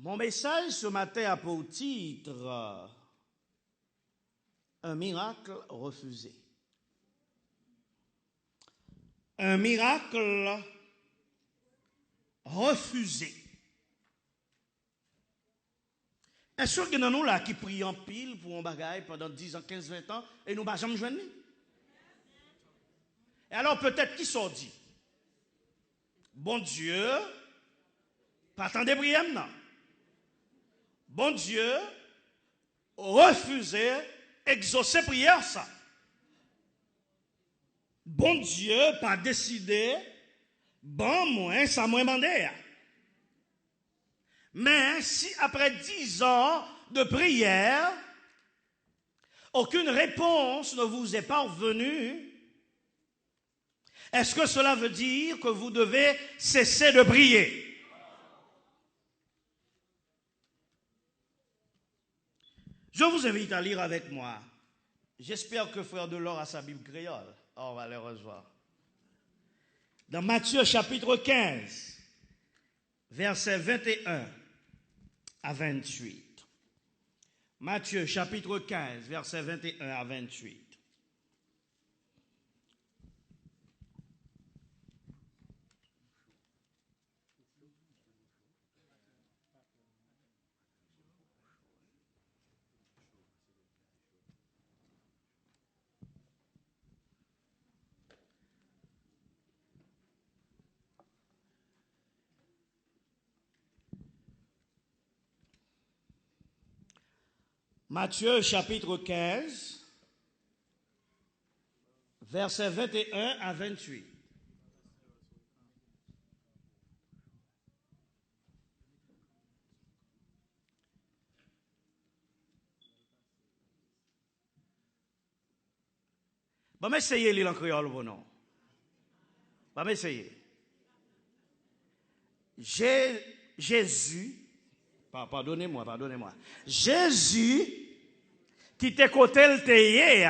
Mon message ce matin a pour titre Un miracle refusé. Un miracle refusé. Est-ce que nous avons là qui prient en pile pour un bagaille pendant 10 ans, 15, 20 ans et nous ne jamais joindre? Et alors peut-être qui sont dit? Bon Dieu, pas tant de prières, non. Bon Dieu, refusé, exaucer prière ça. Bon Dieu, pas décidé, bon moi, ça m'a demandé. Mais si après 10 ans de prière, aucune réponse ne vous est parvenue, est-ce que cela veut dire que vous devez cesser de prier? Je vous invite à lire avec moi. J'espère que Frère Delors a sa Bible créole. Oh, on va les revoir. Dans Matthieu chapitre 15, versets 21 à 28. Matthieu chapitre 15, versets 21 à 28. Matthieu chapitre 15, versets 21 à 28. Bon, mais essayez de lire en créole, bon non. Bon, mais essayez. Jésus, pardonnez-moi. Jésus, qui te côté le teye,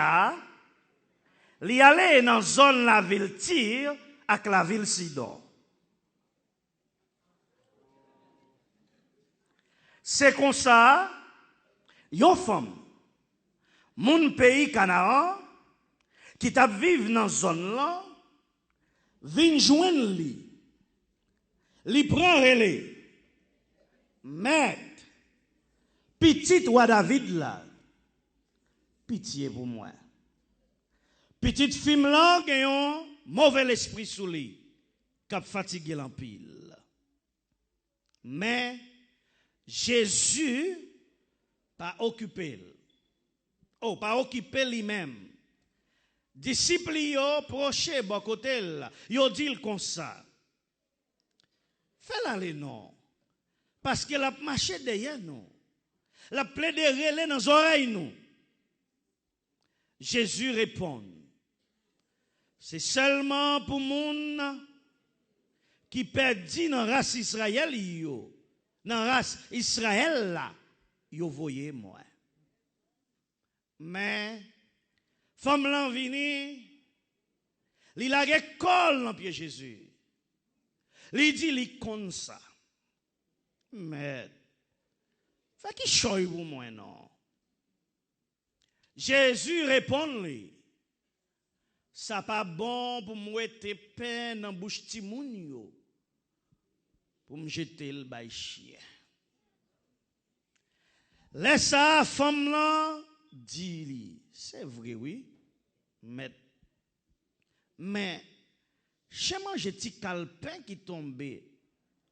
li allé dans zone la ville Tyr avec la ville Sidon. C'est comme ça, yon femme, moun pays Canaan, qui t'a vive dans zone là, vin joindre li. Li prend relais. Maître, petit roi David là, pitié pour moi. Petite fille là qui a un mauvais esprit sous lui, qui a fatigué l'empile. Mais Jésus pas occupé. Oh, pas occupé lui-même. Disciples yo proche bon côté là, yo dit comme ça. Fais-la les non. Parce que la marché derrière nous. La plaidé relais dans les oreilles nous. Jésus répond. C'est seulement pour moun qui perdit dans la race Israël yo. Dans la race Israël là, yo voyez moi. Mais femme l'en vini, li la colle dans pied Jésus. Li dit li comme ça. Mais fait qui choy pour moi non. Jésus répond lui. Ça pas bon pour moi te peine dans bouche ti moun yo. Pour me jeter le bay chien. Laisse ça femme là dit li, c'est vrai oui. Mais chez moi j'ai petit calepin qui tombé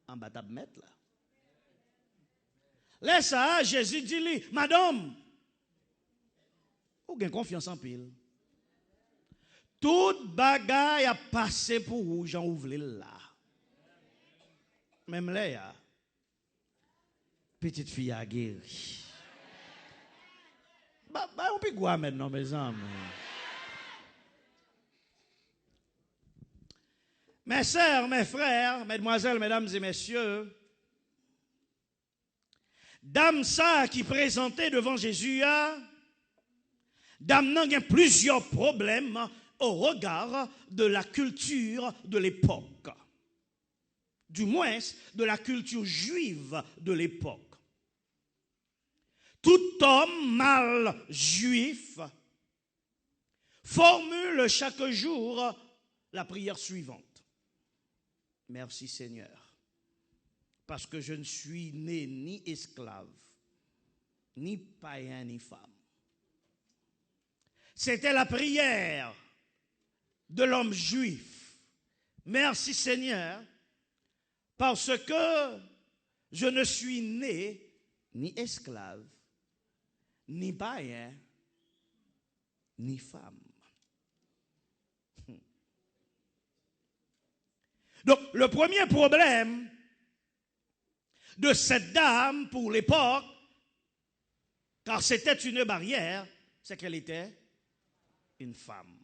en bas de mettre là. Laisse ça, Jésus dit lui, madame, vous avez confiance en pile. Toute bagaille a passé pour vous, j'en ouvre là. Même là, petite fille a guéri. On peut quoi maintenant, mes amis? Mes sœurs, mes frères, mesdemoiselles, mesdames et messieurs, dame ça qui présentait devant Jésus, dame n'a plusieurs problèmes au regard de la culture de l'époque. du moins de la culture juive de l'époque. Tout homme mâle juif formule chaque jour la prière suivante. Merci Seigneur, parce que je ne suis né ni esclave, ni païen, ni femme. C'était la prière de l'homme juif. Merci Seigneur, parce que je ne suis né ni esclave, ni païen, ni femme. Donc, le premier problème de cette dame pour l'époque, car c'était une barrière, c'est qu'elle était une femme.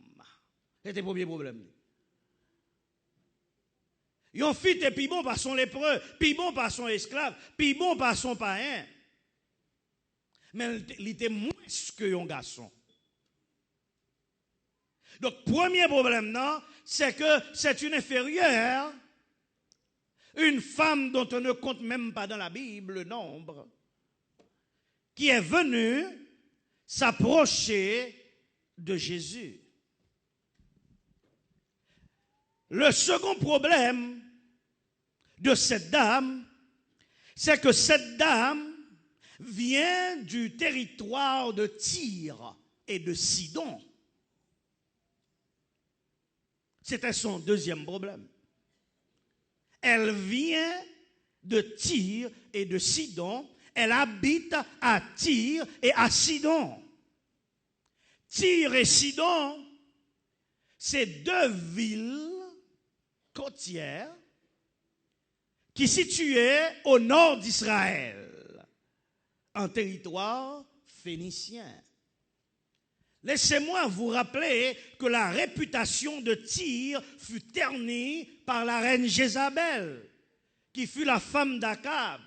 C'était le premier problème. Yon fit et puis bon par son lépreux, puis bon par son esclave, puis bon par son païen. Mais il était moins que yon garçon. Donc, premier problème, non, c'est que c'est une inférieure, une femme dont on ne compte même pas dans la Bible le nombre, qui est venue s'approcher de Jésus. Le second problème de cette dame, c'est que cette dame vient du territoire de Tyr et de Sidon. C'était son deuxième problème. Elle vient de Tyr et de Sidon. Elle habite à Tyr et à Sidon. Tyr et Sidon, c'est deux villes côtières qui situaient au nord d'Israël, en territoire phénicien. Laissez-moi vous rappeler que la réputation de Tyr fut ternie par la reine Jézabel, qui fut la femme d'Akab.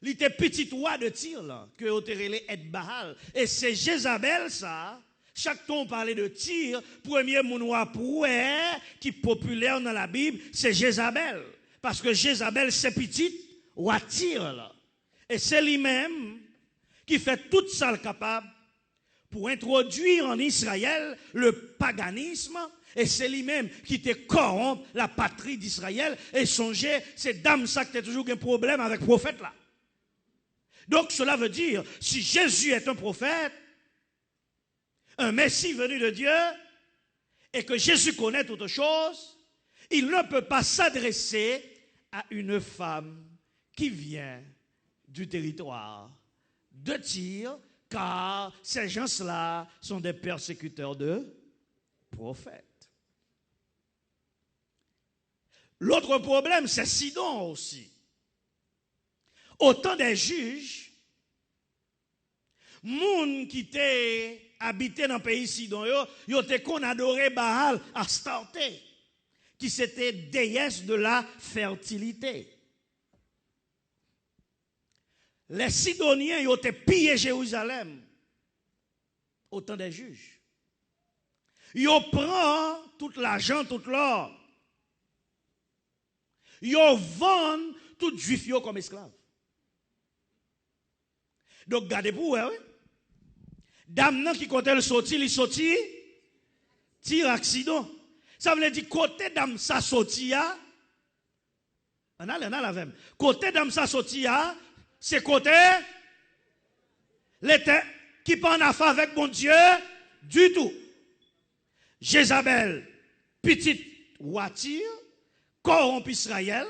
Il était petit roi de Tyr, là, que Otérélé et Baal. Et c'est Jézabel, ça. Chaque temps on parlait de Tyr, premier mounoua proué, qui est populaire dans la Bible, c'est Jézabel. Parce que Jézabel, c'est petit roi Tyr, là. Et c'est lui-même qui fait toute ça le capable pour introduire en Israël le paganisme, et c'est lui-même qui te corrompt la patrie d'Israël, et songez, c'est dame ça qui a toujours un problème avec le prophète là. Donc cela veut dire, si Jésus est un prophète, un Messie venu de Dieu, et que Jésus connaît toutes choses, il ne peut pas s'adresser à une femme qui vient du territoire de Tyr, car ces gens-là sont des persécuteurs de prophètes. L'autre problème, c'est Sidon aussi. Au temps des juges, moun qui étaient habités dans le pays Sidon, yo te qu'on adorait Baal Astarté, qui c'était déesse de la fertilité. Les Sidoniens ils ont pillé Jérusalem au temps des juges. Ils ont pris tout l'argent, tout l'or. Ils ont vendu tout juif comme esclave. Donc, gardez pour vous, oui. Dame qui comptait le sorti, il sorti, tire accident. Ça veut dire côté dame ça sorti, on a la même. Côté dame ça sorti, c'est côté l'été qui pas en affaire avec mon Dieu du tout. Jézabel, petite Ouatir, corrompt Israël,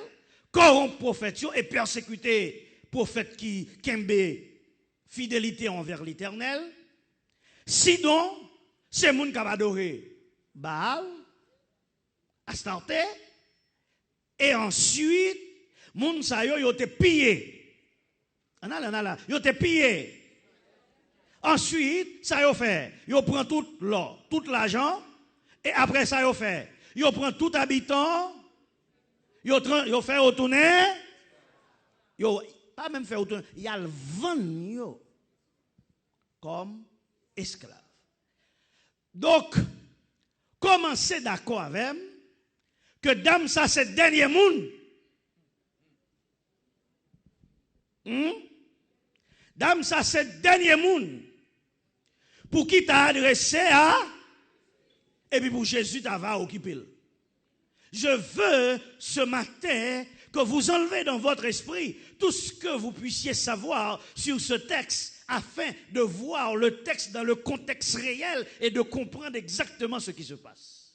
corrompt prophète et persécuté prophète qui kembe fidélité envers l'Éternel. Sidon, c'est moun qui a adoré Baal, Astarté, et ensuite, moun sa yo te pillé. Yo te pillé. Ensuite, ça yo fait. Yo prend tout l'or, tout l'argent, et après ça yo fait. Yo prend tout habitant, yo fait retourner, yo pas même fait retourner, y a le vendre yo comme esclave. Donc, commencez d'accord avec que dame ça c'est dernier monde Dame, ça c'est dernier monde pour qui t'a adressé à, et puis pour Jésus t'a va occuper. Je veux ce matin que vous enlevez dans votre esprit tout ce que vous puissiez savoir sur ce texte afin de voir le texte dans le contexte réel et de comprendre exactement ce qui se passe.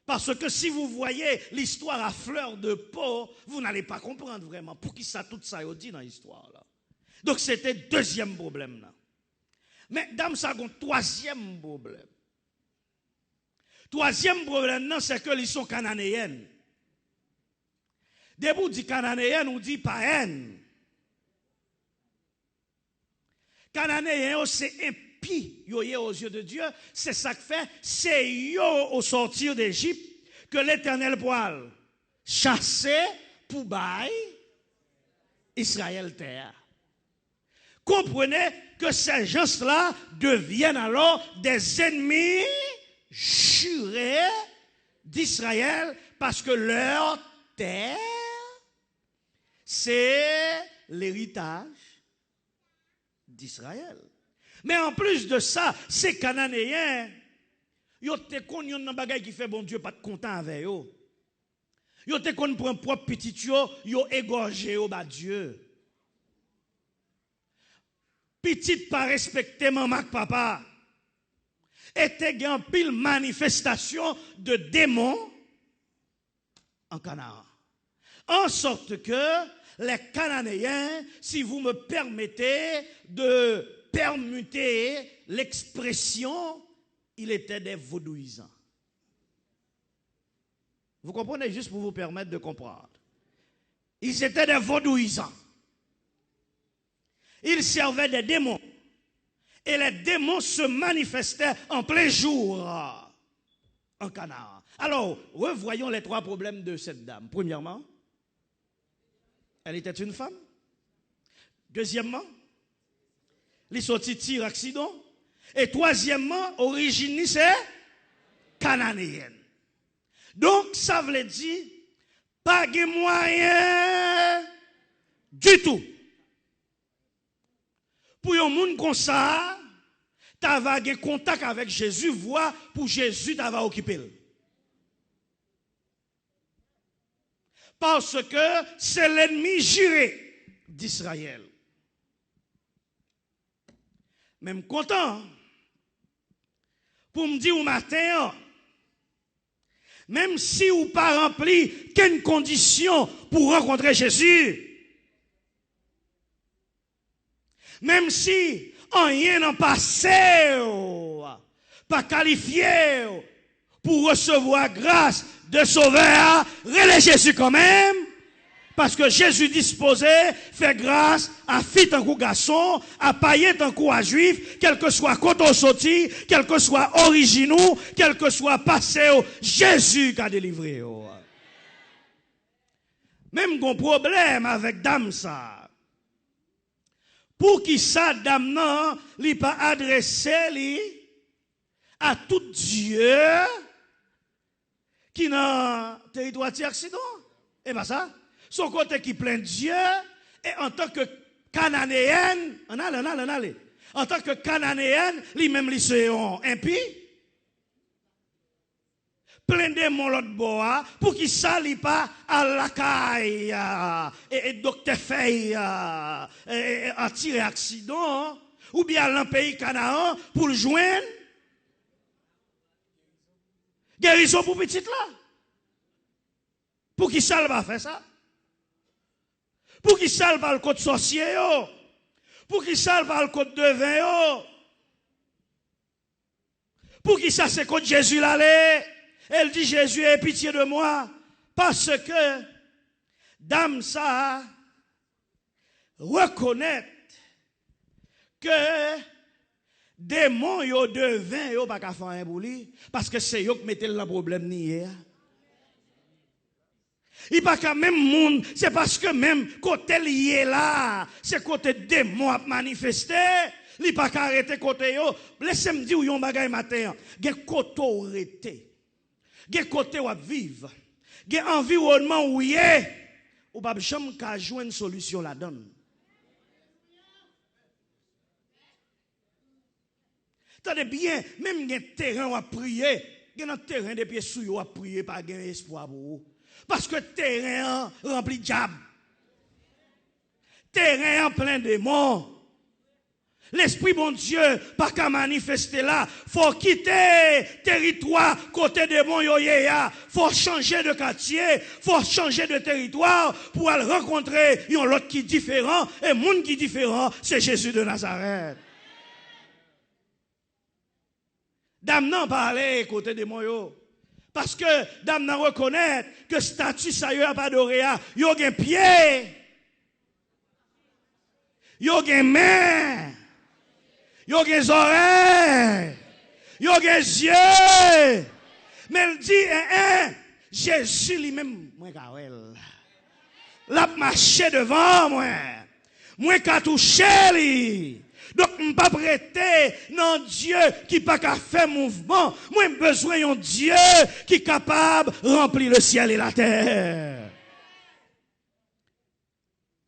Parce que si vous voyez l'histoire à fleur de peau, vous n'allez pas comprendre vraiment pour qui ça tout ça est dit dans l'histoire là. Donc c'était deuxième problème là. Mais dame ça a un troisième problème. Troisième problème c'est que ils sont cananéennes. Dès vous dit cananéenne, on dit païenne. Cananéen, c'est impie aux yeux de Dieu. C'est ça que fait, c'est yo au sortir d'Égypte que l'Éternel poil chasser pour bail Israël terre. Comprenez que ces gens-là deviennent alors des ennemis jurés d'Israël parce que leur terre, c'est l'héritage d'Israël. Mais en plus de ça, ces Cananéens, ils te connaissent un bagage qui fait bon Dieu pas de content avec eux. Ils te connaissent pour un propre petit yo, ils égorgé au bas Dieu. Petite pas respecter maman papa. Et te gen pile manifestation de démons en Canaan. En sorte que les Cananéens, si vous me permettez de permuter l'expression, ils étaient des vaudouisants. Vous comprenez, juste pour vous permettre de comprendre. Ils étaient des vaudouisants. Ils servaient des démons. Et les démons se manifestaient en plein jour en Canaan. Alors, revoyons les trois problèmes de cette dame. Premièrement, elle était une femme. Deuxièmement, elle sortit tir accident. Et troisièmement, origine c'est cananéenne. Donc, ça veut dire, pas de moyen du tout. Pour un monde comme ça, tu as contact avec Jésus, voir pour Jésus t'ava occupé. Parce que c'est l'ennemi juré d'Israël. Même content pour me dire au matin, même si vous pas rempli qu'une condition pour rencontrer Jésus, même si rien n'a passé, pas qualifié pour recevoir grâce de sauveur, relève Jésus quand même, parce que Jésus disposait fait grâce à fille tant qu'au garçon, à païen tant qu'au à juif, quel que soit côté sorti, quel que soit originaux, quel que soit passé, Jésus qui a délivré. Même un problème avec dame ça. Pour qui ça dame non, li pas adressé li à tout Dieu qui dans territoire d'accident. Et pas ça. Son côté qui plaint Dieu, et en tant que cananéenne, en tant que cananéenne, lui-même lui c'est impie. Plein de mon l'autre bois, pour qu'il s'allie pas à la caille, et docteur Fay, à tirer accident, ou bien dans le pays Canaan, pour le joindre. Guérison pour petite là. Pour qu'il s'allie pas faire ça. Pour qu'il s'allie pas le côté sorcier, pour qu'il s'allie pas le côté devin, pour qu'il s'allie côté Jésus l'aller. Elle dit, Jésus, aie pitié de moi, parce que dame ça reconnaît que démon yo devin yo pas qu'à faire un bouli, parce que c'est yo qui mettez le problème ni. Il pas qu'à même monde, c'est parce que même côté lié là, c'est côté démon a manifesté. Il pas qu'à arrêter côté yo. Laissez-moi dire yon bagay matin, gen côté arrêté. Gen côté ou vivre. Gen environnement où y est, ou pas jamais ka joindre solution là-dedans. Tenez bien, même un terrain à prier, il y a un terrain de pieds sous à prier, pas de espoir pour vous. Parce que terrain rempli de diable. Terrain plein de démons. L'Esprit bon Dieu, pas qu'à manifester là, faut quitter territoire côté démon yoyéa, faut changer de quartier, faut changer de territoire pour aller rencontrer un autre qui est différent, et monde qui est différent, c'est Jésus de Nazareth. Dame nan parler côté démon yo. Parce que dame nan reconnaître que statut ça yo a pas adoré, yo gen pied, yo gen main, yo gen oreilles, yo gen yeux. Mais elle dit, Jésus lui-même, moi kawel. L'a marché devant moi. Moi ka touché li. Donc, je ne peux pas prêter non Dieu qui pas qu'à faire mouvement. Moi, j'ai besoin d'un Dieu qui est capable de remplir le ciel et la terre.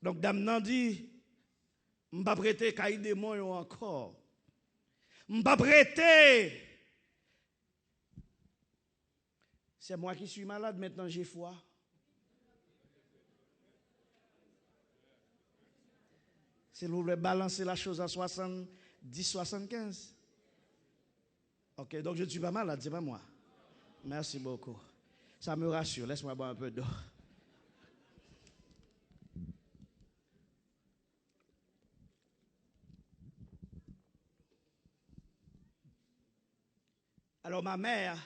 Donc, dame nan dit, je ne peux pas prêter caï démon encore. Je ne peux pas prêter. C'est moi qui suis malade, maintenant j'ai foi. Si vous voulez balancer la chose à 70, 75. Ok, donc je ne suis pas malade, c'est pas moi. Merci beaucoup. Ça me rassure, laisse-moi boire un peu d'eau. Alors ma mère,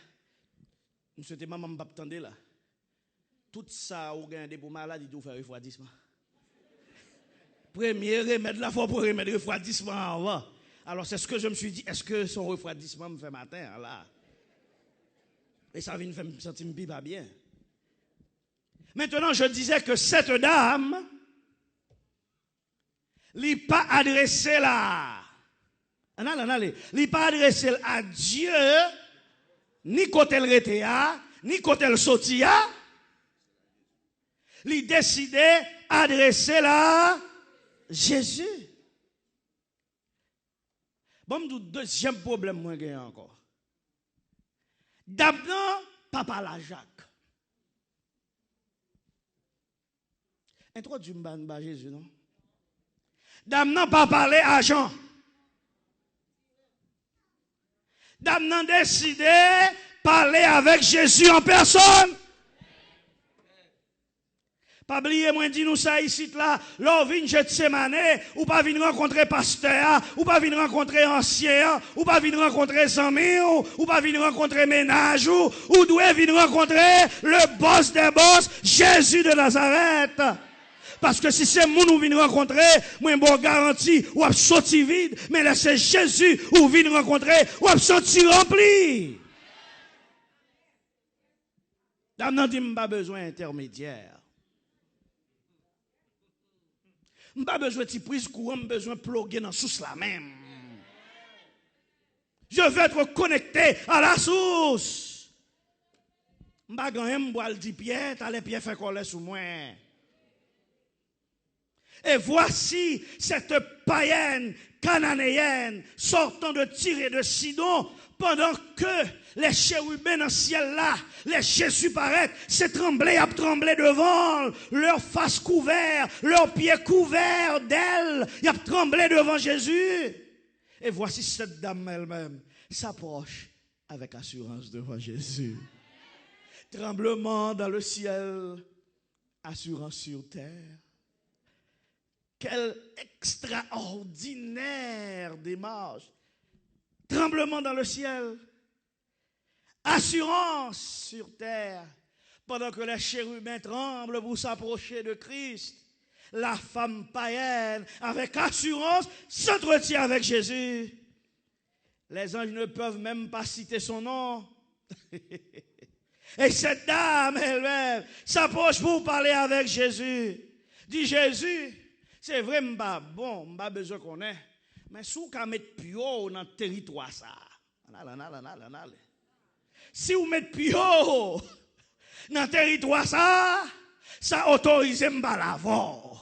c'était maman m'a attendait là. Tout ça, ou gagne pour maladie, tout faire refroidissement. Premier remède là, faut pour remettre refroidissement avant. Alors c'est ce que je me suis dit, est-ce que son refroidissement me fait matin là? Et ça vient me sentir pas bien. Maintenant, je disais que cette dame, n'est pas adressée là. N'est pas adressée à Dieu, ni côté le retea, ni côté le sotia. Il décidé adresser là Jésus. Bon, deuxième problème, moi, j'ai encore. D'abord, papa la Jacques. Introduis-moi Jésus, non? D'abord, pas parler à Jean. D'abord, décidé parler avec Jésus en personne. Pas oublier, moi, dis nous ça ici, là, l'on vient jeter semaine, ou pas venir rencontrer pasteur, ou pas venir rencontrer ancien, ou pas venir rencontrer amis, ou pas venir rencontrer ménage, ou doit venir rencontrer le boss des boss, Jésus de Nazareth. Parce que si c'est moun ou vient rencontrer, moi, bon garantie, ou a sorti vide, mais là, c'est Jésus ou vient rencontrer, ou a sorti rempli. Dame nan dit, m'pas besoin intermédiaire. Je n'ai pas besoin de prise courant, je besoin de ploguer dans la source la même. Je veux être connecté à la source. Je ne vais pas boire le 10 pieds, tu as les pieds fait coller sous moi. Et voici cette païenne cananéenne sortant de Tyr et de Sidon, pendant que les chérubins dans le ciel là, les Jésus paraissent, c'est tremblé, à trembler devant, leur face couverte, leurs pieds couverts d'ailes, ils ont tremblé devant Jésus. Et voici cette dame elle-même s'approche avec assurance devant Jésus. Tremblement dans le ciel, assurance sur terre. Quelle extraordinaire démarche. Tremblement dans le ciel. Assurance sur terre. Pendant que les chérubins tremblent pour s'approcher de Christ, la femme païenne, avec assurance, s'entretient avec Jésus. Les anges ne peuvent même pas citer son nom. Et cette dame elle-même s'approche pour parler avec Jésus. Dit Jésus, c'est vrai, m'pas bon, m'pas besoin qu'on ait. Mais si vous mettez pio dans le territoire, ça. Si vous mettez pio dans le territoire, ça autorise m'pas l'avant.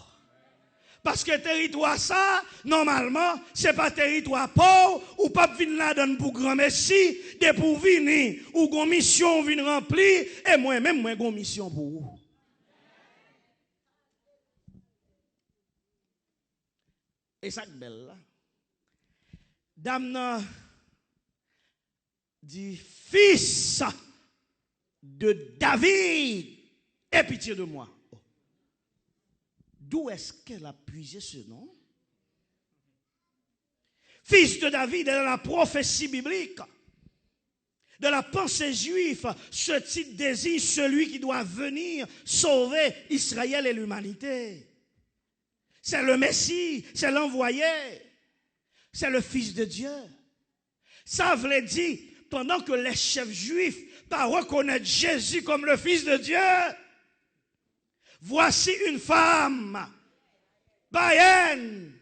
Parce que territoire ça, normalement, c'est pas territoire pauvre, ou pas venir là donne pour grand messie, de pour venir, ou gon mission vient remplir, et moi-même, moi, gon mission pour vous. Et ça belle là. Dame nan dit fils de David, aie pitié de moi. D'où est-ce qu'elle a puisé ce nom? Fils de David est dans la prophétie biblique, de la pensée juive. Ce titre désigne celui qui doit venir sauver Israël et l'humanité. C'est le Messie, c'est l'envoyé, c'est le Fils de Dieu. Ça veut dire, pendant que les chefs juifs pas reconnaître Jésus comme le Fils de Dieu, voici une femme païenne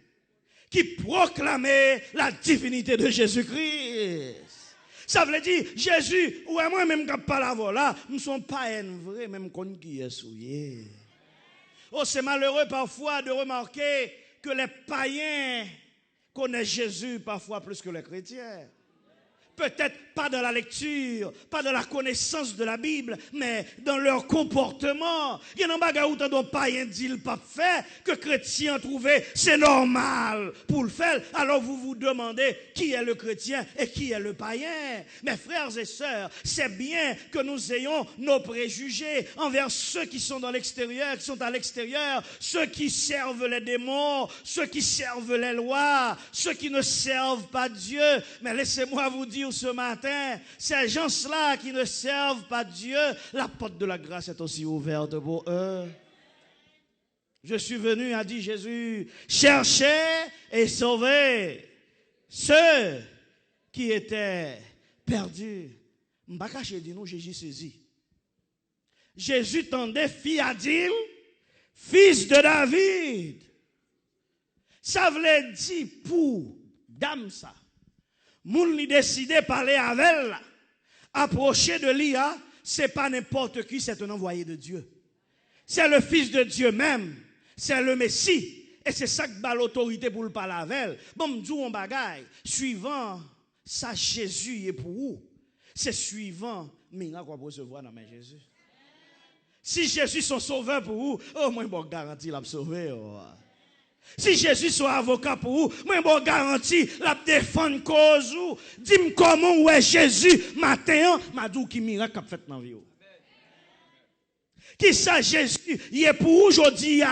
qui proclamait la divinité de Jésus-Christ. Ça veut dire, Jésus, ou moi-même qui parle là, nous ne sommes pas vrai, même qu'on qui est souillé. Oh, c'est malheureux parfois de remarquer que les païens connaissent Jésus parfois plus que les chrétiens. Peut-être pas dans la lecture, pas dans la connaissance de la Bible, mais dans leur comportement. Il y a un bagage où t'as païen dit le pas fait, que chrétien trouvé, c'est normal pour le faire. Alors vous vous demandez qui est le chrétien et qui est le païen. Mes frères et sœurs, c'est bien que nous ayons nos préjugés envers ceux qui sont dans l'extérieur, qui sont à l'extérieur, ceux qui servent les démons, ceux qui servent les lois, ceux qui ne servent pas Dieu. Mais laissez-moi vous dire ce matin, ces gens-là qui ne servent pas Dieu, la porte de la grâce est aussi ouverte pour eux. Je suis venu, a dit Jésus, chercher et sauver ceux qui étaient perdus. M'bakache dit nous, Jésus saisi. Jésus tendait fille à dire, fils de David. Ça voulait dire pour dame ça. Moun li décidé parler avec elle, approcher de l'IA, c'est pas n'importe qui, c'est un envoyé de Dieu. C'est le Fils de Dieu même, c'est le Messie, et c'est ça qui bat l'autorité pour le parler avec elle. Bon, m'dou on bagaille, suivant ça Jésus est pour vous, c'est suivant mira quoi recevoir dans Jésus. Si Jésus son sauveur pour vous, oh moi bon garantie l'a sauver. Oh. Si Jésus soit avocat pour vous, moi, bon garantie, la défendre cause ou, dis-moi comment ou est Jésus, matin, m'a dit qui miracle a fait dans la vie. Qui ça Jésus, il est pour aujourd'hui.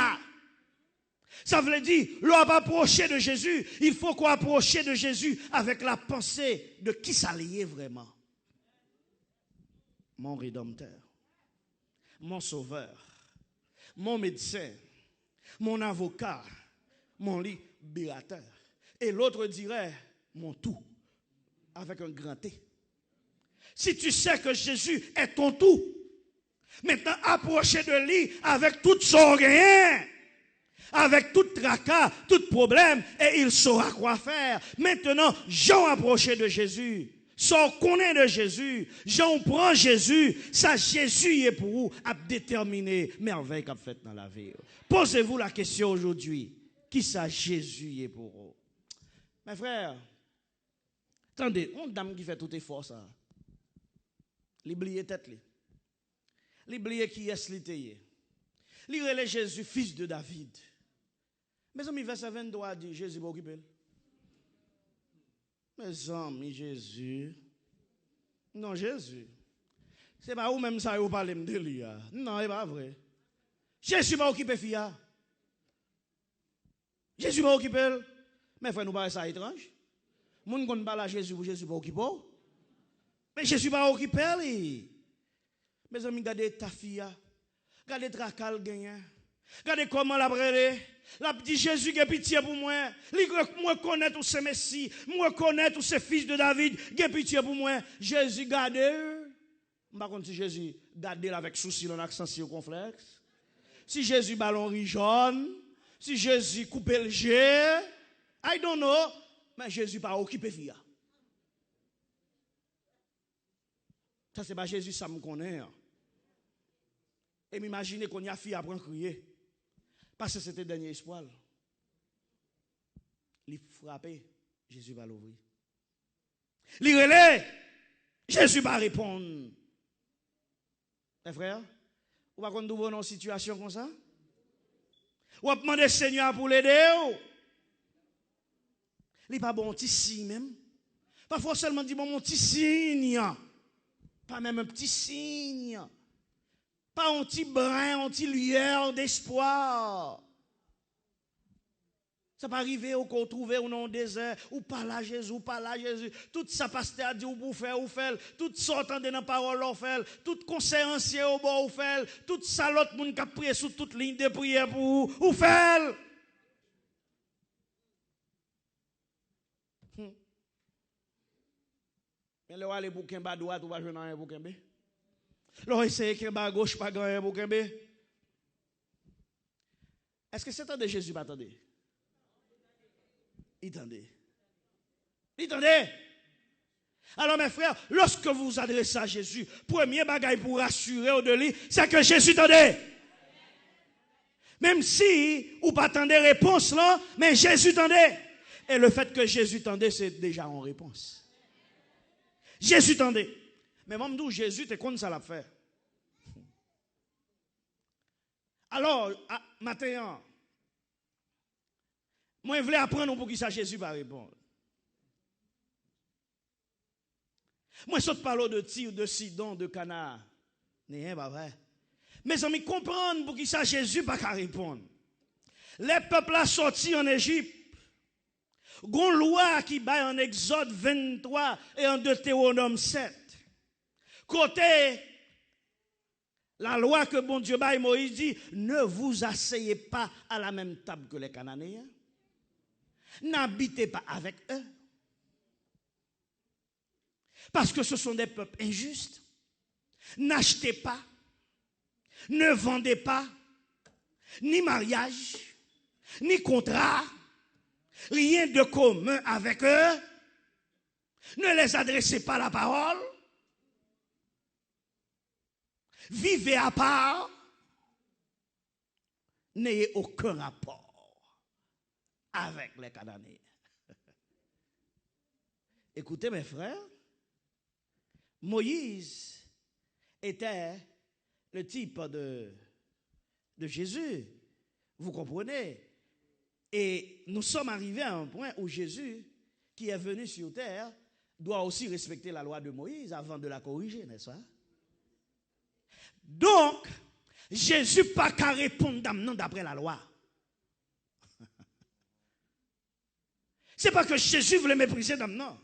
Ça veut dire, l'on va approcher de Jésus, il faut qu'on approche de Jésus avec la pensée de qui ça lié vraiment. Mon rédempteur, mon sauveur, mon médecin, mon avocat, mon libérateur. Et l'autre dirait, mon tout, avec un grand T. Si tu sais que Jésus est ton tout, maintenant approchez de lui avec tout son rien, avec tout tracas, tout problème, et il saura quoi faire. Maintenant, j'en approché de Jésus. Sans connaît de Jésus, j'en prends Jésus, ça Jésus est pour vous, à déterminer merveille qu'a fait dans la vie. Posez-vous la question aujourd'hui. Qui ça Jésus est pour vous? Mes frères, attendez, une dame qui fait tout effort ça. L'oublier tête li. L'oublier qui est l'ité. L'irélé Jésus, fils de David. Mes amis, verset 23 dit Jésus va occuper. Mes amis, Jésus. Non, Jésus. C'est pas où même ça vous parlez de lui. Non, c'est pas vrai. Jésus va occuper fille. Jésus va occuper. Mais frère, nous parlons ça étrange. Moun kon parle à Jésus, Jésus va occuper. Mais Jésus va occuper. Mes amis, regardez ta fille. Regardez tracal gagnant. Regardez comment la brûlé. La dit Jésus qui a pitié pour moi. Moi connais tous ces messies. Moi connais tous ces fils de David. Qui a pitié pour moi. Jésus garde. Par contre, si Jésus garde avec souci, dans l'accent circonflexe. Si Jésus ballon riz jaune. Si Jésus coupe le jet. I don't know. Mais Jésus pas occupé fille. Ça c'est pas Jésus, ça me connaît. Et m'imaginez qu'on y a fille après crier. Parce que c'était le dernier espoir. il frappé, Jésus va l'ouvrir. Il relève, Jésus va répondre. Mes frères, vous ne pouvez pas dans une situation comme ça? Ou demander au Seigneur pour l'aider? Il n'est pas bon, un petit signe même. Parfois seulement dit bon, mon petit signe. Pas même un petit signe. Pas un petit brin, un petit lueur d'espoir. Ça peut arriver au qu'on trouve au nom désert, ou pas là Jésus, ou pas là Jésus. Tout ça pasteur a dit ou pour faire, ou faire. Tout ça entendez dans la parole, ou faire. Tout conseil ancien au bord, ou faire. Tout ça l'autre monde qui a prié sous toute ligne de prière pour ou faire. Mais là, aller pour qu'un bas droite, ou pas jouer dans un pour qu'un bé. Là, essayer qu'un bas gauche, pas gagner pour qu'un bé. Est-ce que c'est un de Jésus, pas attendez? Il tendait. Il tendait. Alors mes frères, lorsque vous vous adressez à Jésus, premier bagage pour rassurer de lui, c'est que Jésus tendait. Même si vous pas attendez réponse là, mais Jésus tendait. Et le fait que Jésus tendait, c'est déjà en réponse. Jésus tendait. Mais même d'où Jésus, t'es comme ça l'a fait. Alors, maintenant, moi, je voulais apprendre pour qui ça Jésus va répondre. Moi, je parle de Tyr, de Sidon, de Cana. N'est pas vrai. Mes amis, comprendre pour qui ça Jésus va répondre. Les peuples sont sortis en Égypte. Il y a une loi qui bat en Exode 23 et en Deutéronome 7. Côté la loi que bon Dieu bat, Moïse dit, ne vous asseyez pas à la même table que les Cananéens. N'habitez pas avec eux. Parce que ce sont des peuples injustes. N'achetez pas. Ne vendez pas. Ni mariage. Ni contrat. Rien de commun avec eux. Ne les adressez pas la parole. Vivez à part. N'ayez aucun rapport avec les Cananéens. Écoutez mes frères, Moïse était le type de Jésus. Vous comprenez? Et nous sommes arrivés à un point où Jésus, qui est venu sur terre, doit aussi respecter la loi de Moïse avant de la corriger, n'est-ce pas? Donc, Jésus pas qu'à répondre d'après la loi. C'est pas que Jésus voulait mépriser non.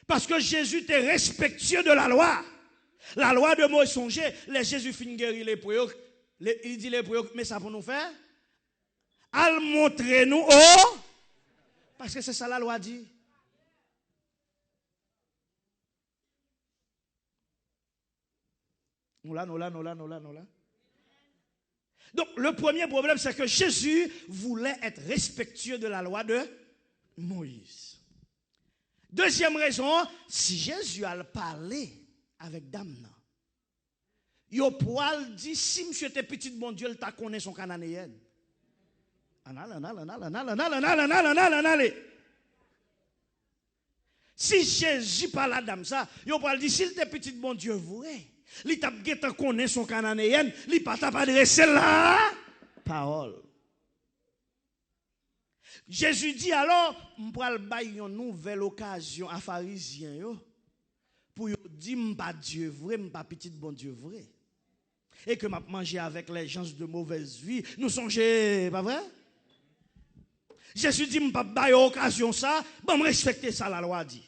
Parce que Jésus était respectueux de la loi. La loi de Moïse songeait, les Jésus fin guérir les préoccupe. Il dit les préoccupe, mais ça pour nous faire? Al montrer nous oh! Parce que c'est ça la loi dit. Nous là. Donc le premier problème c'est que Jésus voulait être respectueux de la loi de Moïse. Deuxième raison, si Jésus a parlé avec dame, il poil dit si monsieur était petit bon Dieu, il t'a connaît son cananéenne. Si Jésus parle à dame ça, il poil dit s'il était petit bon Dieu vrai, il t'a connaît son cananéenne, il pas t'a adressé la parole. Jésus dit alors, je vais bailler une nouvelle occasion à pharisiens pour dire m'pas Dieu vrai, m'pas petit bon Dieu vrai. Et que m'a mangé avec les gens de mauvaise vie, nous songez, pas vrai? Jésus dit m'pas bailler occasion ça, bon me respecter ça la loi dit.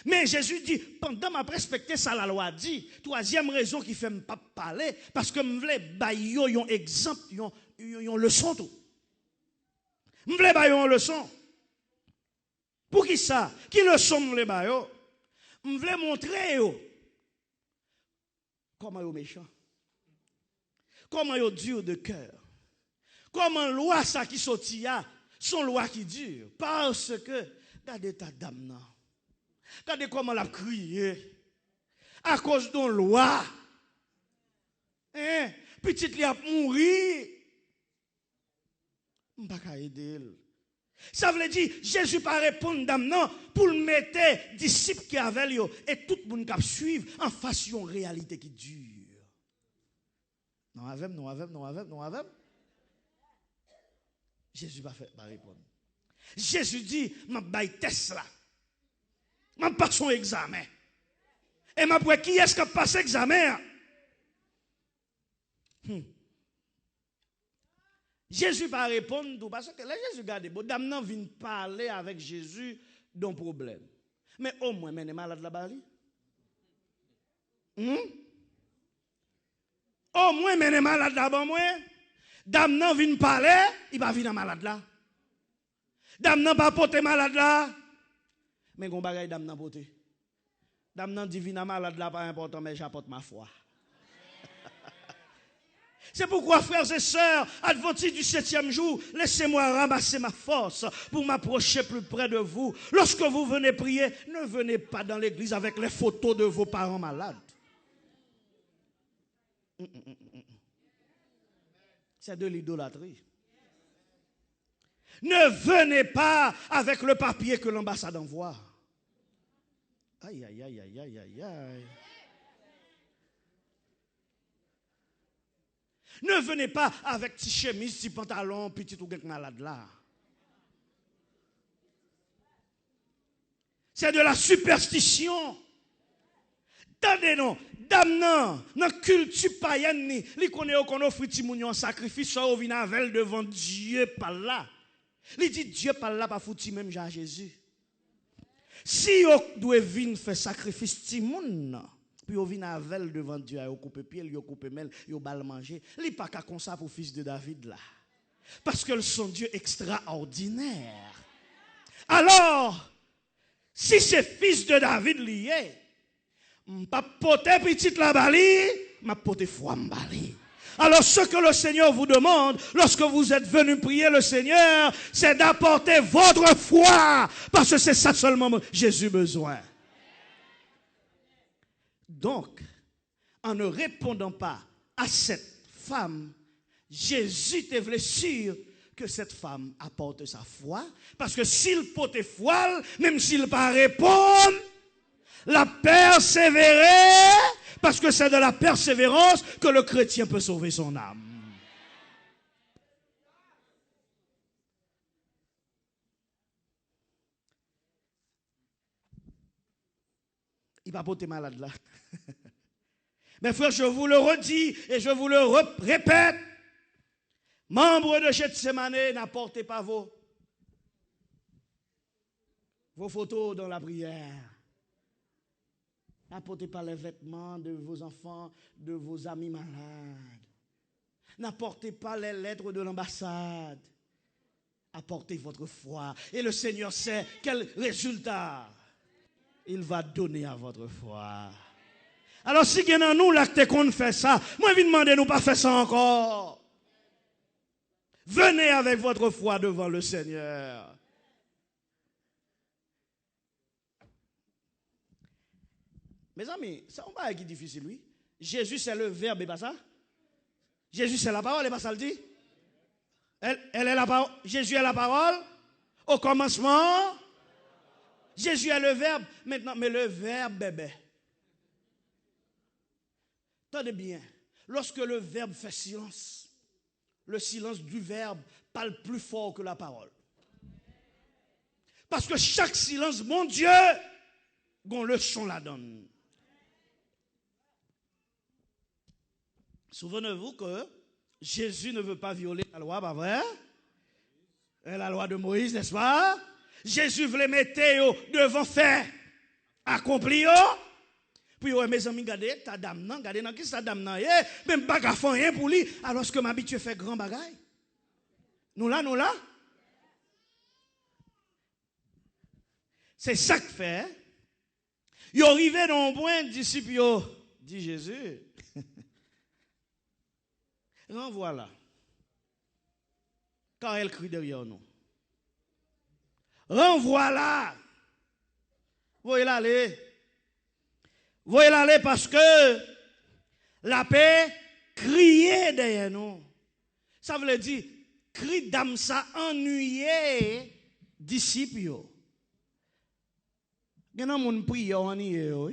Mais Jésus dit pendant m'a respecter ça la loi dit, troisième raison qui fait m'pas parler parce que me voulais bailler un exemple, une leçon tout. Je voulais bailler une leçon. Pour qui ça? Qui leçon je voulais bailler? Je voulais montrer comment ils méchants. Comment ils dur de cœur. Comment loi ça qui sortit là, son loi qui dure. Parce que, regardez ta dame là. Regardez comment elle a crié. À cause d'une loi. Petite li a mouru. Je ne peux pas aider. Ça veut dire, Jésus pas répondre d'amenant pour le mettre disciples qui avaient lui et tout le monde qui suivre en face d'une réalité qui dure. Non, avec. Jésus pas répondre. Jésus dit, m'a bail test là. M'a pas son examen. Et m'a pour qui est-ce qui a passé l'examen? Jésus va répondre parce que là Jésus garde bon dame nan vient parler avec Jésus d'un problème. Mais au moins men malade là bas. Au moins men malade là bas moi. Dame nan vient parler, il va venir malade là. Dame nan pas porter malade là. Mais gon bagay dame nan porter. Dame nan dit vina malade là pas important mais j'apporte ma foi. C'est pourquoi, frères et sœurs, adventistes du 7e jour, laissez-moi ramasser ma force pour m'approcher plus près de vous. Lorsque vous venez prier, ne venez pas dans l'église avec les photos de vos parents malades. C'est de l'idolâtrie. Ne venez pas avec le papier que l'ambassade envoie. Aïe, aïe, aïe, aïe, aïe, aïe, aïe. Ne venez pas avec petit chemise, petit pantalon, petit ou quelque malade là. C'est de la superstition. Tendez non, dame non, dans culture païenne ni, li connaît qu'on offre ti mounion sacrifice ça vient avec devant Dieu par là. Li dit Dieu par là pas fouti même Jean Jésus. Si on doit venir faire sacrifice ti moun, puis on vient avec devant Dieu, on coupe pied, on coupe mêle, on bal manger. Li pas ka comme ça pour fils de David là. Parce que son Dieu extraordinaire. Alors, si c'est fils de David lié, pas porter petite la bali, m'a porter foi m'bali. Alors ce que le Seigneur vous demande, lorsque vous êtes venu prier le Seigneur, c'est d'apporter votre foi, parce que c'est ça seulement Jésus a besoin. Donc, en ne répondant pas à cette femme, Jésus te sûr que cette femme apporte sa foi, parce que s'il porte foi, même s'il pas répondre, la persévérer, parce que c'est de la persévérance que le chrétien peut sauver son âme. Il va porter malade là. Mais frère, je vous le redis et je vous le répète, membres de Gethsemane, n'apportez pas vos photos dans la prière. N'apportez pas les vêtements de vos enfants, de vos amis malades. N'apportez pas les lettres de l'ambassade. Apportez votre foi. Et le Seigneur sait quel résultat il va donner à votre foi. Alors si il y a nous là qu'on fait ça, moi je demande de nous pas faire ça encore. Venez avec votre foi devant le Seigneur. Mes amis, ça on pas qui difficile oui. Jésus c'est le verbe et pas ça. Jésus c'est la parole et pas ça le dit. Elle est la parole. Jésus est la parole. Au commencement, Jésus est le verbe. Maintenant, mais le verbe bébé. Tenez bien. Lorsque le verbe fait silence, le silence du verbe parle plus fort que la parole. Parce que chaque silence, mon Dieu, gon le son la donne. Souvenez-vous que Jésus ne veut pas violer la loi, pas vrai? La loi de Moïse, n'est-ce pas? Jésus voulait mettre devant faire accompli. Puis, mes amis, regardez, ta dame, non, regardez, dans qui sa dame, non, même pas qu'à faire rien pour lui, alors que m'habitue fait grand bagaille. Nous là. C'est ça que fait. Ils arrivé dans un point, disciple, dit Jésus. Renvoie là. Car elle crie derrière nous. Renvoie là. Voyez l'aller. Voyez l'aller parce que la paix criait derrière nous. Ça veut dire, cri d'âme ça ennuyé disciples yo. Gen an moun priye en yo.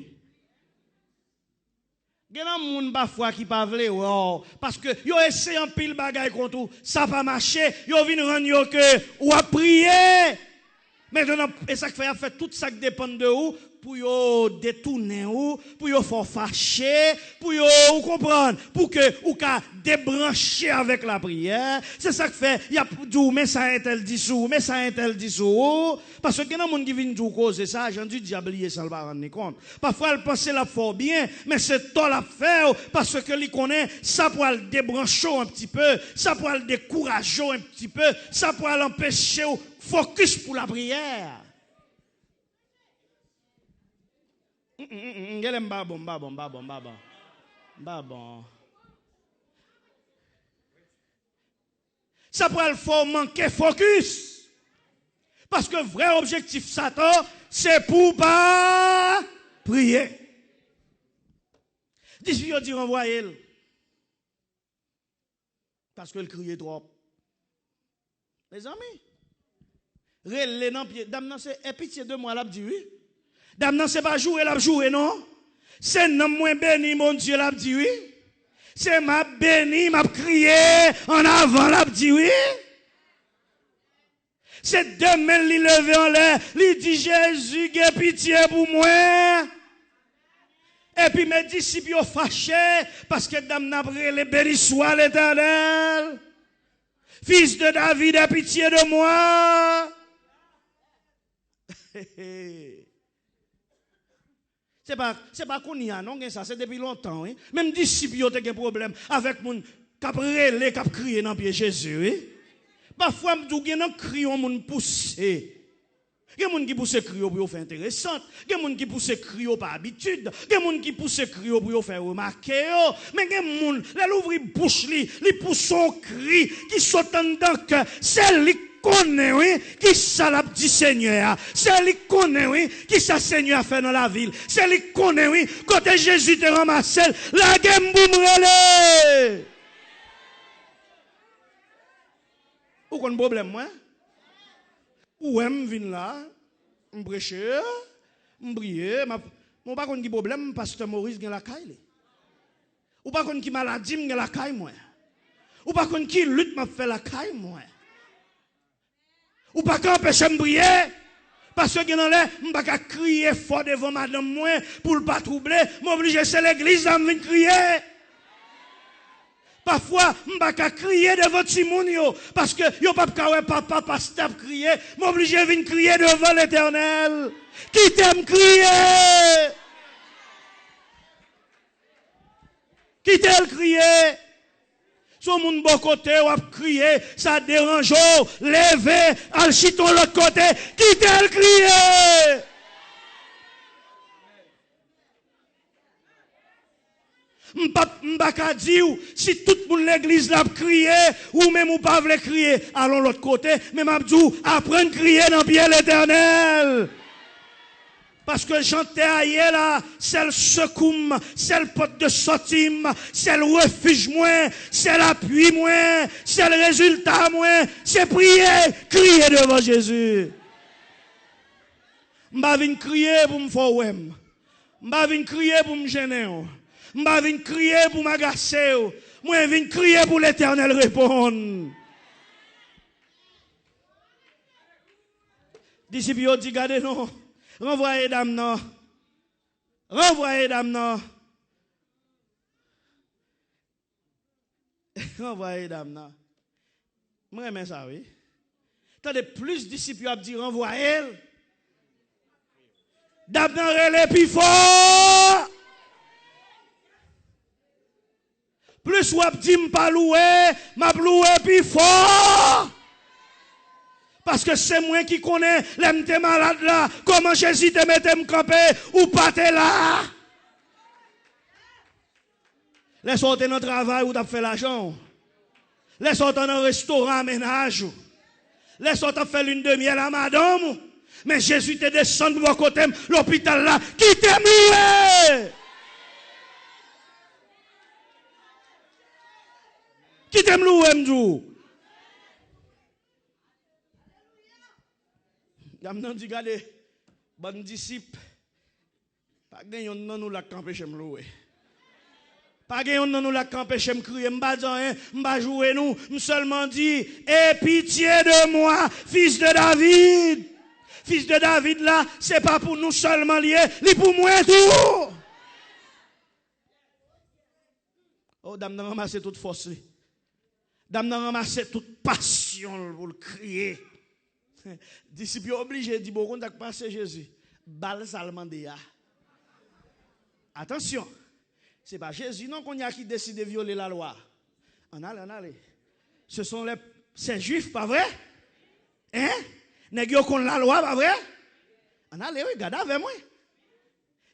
Gen an moun parfois qui pa vle parce que yo essaye en pile bagay contre ça pas marcher, yo vinn rendre yo que ou a prier. Maintenant et ça fait tout ça qui dépend de ou pour yo détourner ou pour yo faire fâcher pour yo ou comprendre pour que ou ka débrancher avec la prière. C'est ça que fait y a dit mais ça un tel dit sou mais ça un tel dit sou parce que gen moun qui vinn dou cause ça j'en du diablier ça pas rendre compte. Parfois elle pense la fort bien mais c'est toi la faire parce que li connaît ça pour le débrancher un petit peu, ça pour le décourager un petit peu, ça pour l'empêcher focus pour la prière. Ça pourrait le faire manquer focus. Parce que vrai objectif Satan, c'est pour pas prier. Dis-lui, dit renvoyer. Parce que le criait trop. Les amis. Relé nan pied. Dame nan c'est pitié de moi l'a dit oui. Dame nan c'est pas jouer l'a jouer non. C'est nan moins béni mon Dieu l'a dit oui. C'est m'a béni m'a crié en avant l'a dit oui. C'est demain li levé en l'air, li dit Jésus qui pitié pour moi. Et puis mes disciples ont fâché parce que dame n'a relé béni soit l'Éternel. Fils de David, aie pitié de moi. C'est pas qu'on y a non ça c'est depuis longtemps hein? Même disciples ont des problèmes avec mon cap relé cap crier dans pied Jésus hein? Parfois m'dou gen nan crion moun pousser. Gen moun qui pousse crier pour faire intéressante, gen moun qui pousse crier par habitude, gen moun qui pousse crier pour faire remarquer mais gen moun la l'ouvri bouche li pousse son cri qui saute dans que c'est lui connaît oui qui ça l'a dit Seigneur, c'est lui connaît oui qui ça Seigneur a fait dans la ville, c'est lui connaît oui quand Jésus te ramassé la game boumrele. Ou kon problème moi? Ou aime vinn là, m'prêcher, m'prier, mon pas kon ki problème pasteur Maurice gen la caille. Ou pas kon ki maladie gen la caille moi. Ou pas kon ki lutte m'a fait la caille moi. Ou pas qu'on empêcher m'prier parce que dans l'air m'pa ka crier fort devant madame moi pour pas troubler, m'oblige c'est l'église là m'vinn crier. Parfois, m'pa ka crier devant Timoun yo, parce que yo pas ka papa pasteur crier, m'obligé vinn crier devant l'Éternel. Qui t'aime crier? Qui t'aime crier? Son moun bon côté ou a crier, ça dérange, lever, al chiton l'autre côté, qui t'aime crier? M'pa ka di ou si tout le monde l'église l'a crié ou même ou pas veut crier allons l'autre côté mais m'a dit apprendre crier dans pied l'Éternel parce que chanter ailleurs là c'est le secours c'est le porte de sortie c'est le refuge moi c'est l'appui moi c'est le résultat moi c'est prier crier devant Jésus m'pa vinn crier pour me faire ouem m'pa vinn crier pour me gêner m'pa vinn crier pour m'agacer. Moi vinn crier pour l'Éternel répondre. Disciples yo dit gardez non. Renvoyez dame non. Renvoyez dame non. Renvoyez dame non. Moi j'aime ça oui. Tandis plus disciples a dit renvoyez. Dame non relé plus fort. Plus wap di m'pa loué, m'a loué plus fort. Parce que c'est moi qui connais l'aime te malade là, comment Jésus te mette m'camper ou pas te là. Les sortir dans le travail ou t'as fait l'argent. Les sortir dans le restaurant ménage. Les sortir faire lune de miel à madame. Mais Jésus te descend de mon côté, l'hôpital là, qui t'aime loué. Qui t'aime louer m'dou? Dame dit, regardez, bon disciple, pas gagné non nous la camper chez me. Pas gagné non nous la camper chez me crier, m'ba jouer nous, seulement dit, aie pitié de moi, fils de David. Fils de David là, c'est pas pour nous seulement lié, c'est pour moi tout. Oh, dame n'a ramassé toute force. Dame n'a ramassé toute passion pour le crier. Disciple obligé dit bon, on a passé Jésus. Balle salmandéa. Attention. C'est pas Jésus non qu'on y a qui décide de violer la loi. On allez. Ce sont ces juifs, pas vrai? Hein? Nèg yo kon la loi, pas vrai? On allez, regarde avec moi.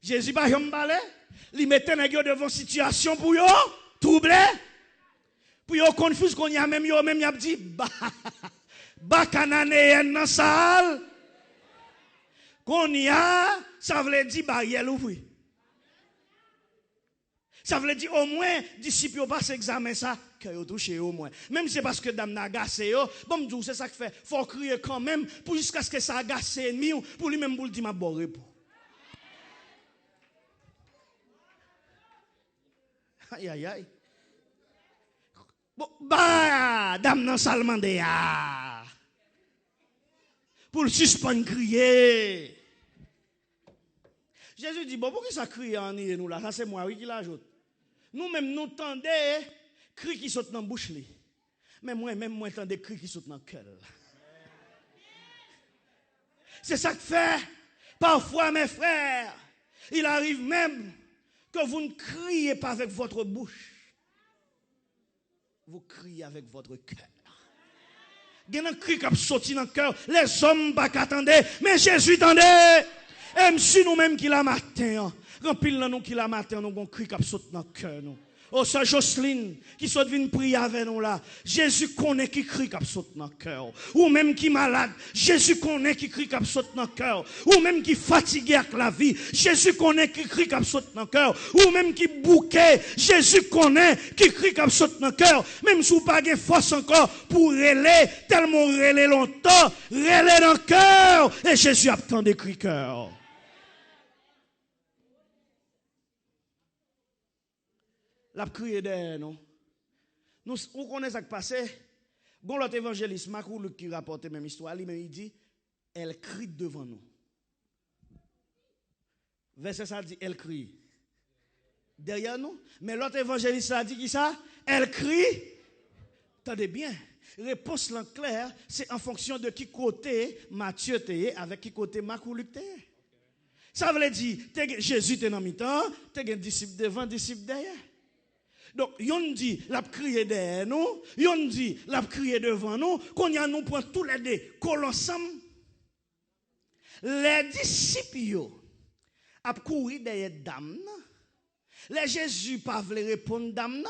Jésus pas jom balé, li mette nèg yo devant situation pour yo troublé. Pour yo confus qu'on y a même y a dit ba cananéen nan sal. Qu'on y a, ça veut dire barrière ouvri. Ça veut dire au moins, disciples n'ont pas examen ça, que vous touchez au moins. Même si c'est parce que dame n'a agacé, bon, c'est ça que fait. Faut crier quand même, pour jusqu'à ce que ça agace ennemi, pour lui-même, pour le dire, ma bonne réponse. Aïe, aïe, aïe. Bon, bah, dame n'a seulement de ya. Pour le suspendre crier. Jésus dit, bon, pourquoi ça crie en nous là? Ça, c'est moi, oui, qui l'ajoute. Nous-mêmes, nous tendons cris qui sautent dans la bouche. Mais moi-même, moi, tendez cris qui sautent dans le cœur. C'est ça que fait. Parfois, mes frères, il arrive même que vous ne criez pas avec votre bouche. Vous criez avec votre cœur. Il y a un cri qui a sauté dans le cœur. Les hommes ne pas attendre, mais Jésus attendait. Et si nous-mêmes qui la matin, remplis nous qui la matin, nous avons cri qui saute dans le cœur. Oh, ça Jocelyne, qui saute vient prier avec nous là. Jésus connaît qui crie qui saute dans le cœur. Ou même qui malade, Jésus connaît qui crie qui saute dans le cœur. Ou même qui fatigué avec la vie, Jésus connaît qui crie qui saute dans le cœur. Ou même qui bouquet, Jésus connaît qui crie qui saute dans le cœur. Même si vous n'avez pas de force encore pour relayer, tellement relayer longtemps, relayer dans le cœur. Et Jésus a tant de cris cœur. La crié derrière nous. Nous connaissons ce qui passe. Bon, l'autre évangéliste, Marc qui rapporte même histoire, il dit, elle crie devant nous. Verset ça dit, elle crie derrière nous. Mais l'autre évangéliste a dit qui ça? Elle crie. Attendez bien. Réponse claire, c'est en fonction de qui côté Matthieu était, avec qui côté Marc ou Luc était. Ça veut dire, Jésus était dans le mi-temps, tu as un disciple devant, disciple derrière. Donc, yon dit, l'a crié derrière nous, yon dit, l'a crié devant nous, qu'on y a nous prend tous les deux, collons ensemble. Les disciples, yo, a couru derrière dame, les Jésus pas voulu répondre dame,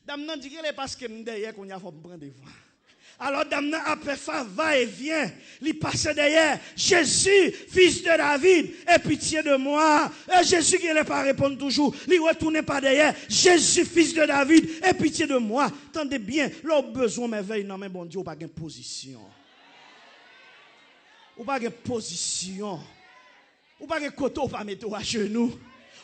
dame dit qu'elle est parce que derrière qu'on y a faut prendre devant. Alors, dame a fait va et vient, il passe derrière. Jésus, fils de David, aie pitié de moi. Et Jésus qui ne pas répondre toujours, il ne retourne pas derrière. Jésus, fils de David, aie pitié de moi. Tendez bien, leur besoin m'éveille. Non, mais bon Dieu, ou pas de position. Ou pas de position. Ou pas de côté, ou pas mettre à genoux.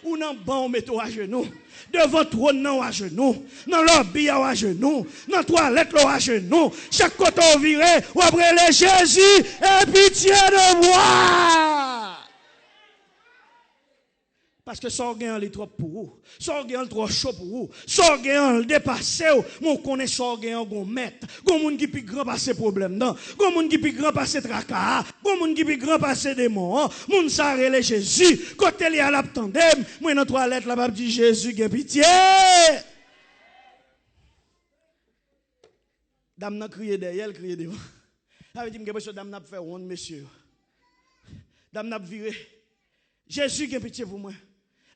Ou nan ban ou mettez à genoux. Devant trône nan à genoux. Dans lobby à genoux. Dans toilette à genoux. Chaque côté au viré. Ou après les Jésus. Aie pitié de moi. Parce que ça gagne est trop pour vous. Ça gagne trop chaud pour vous. Ça gagne dépassé. Mon connaît ça gagne gon mettre. Gon moun qui plus grand passer problème non. Gon moun qui plus grand passer tracas. Gon moun qui plus grand passer démon. Moun ça relé Jésus. Côté li à l'attendem, moi dans toilette là m'a dit Jésus gagne pitié. Dame n'a crié derrière, elle crié devant. Ça veut dire que monsieur dame n'a fait honte monsieur. Dame n'a viré. Jésus gagne pitié pour moi.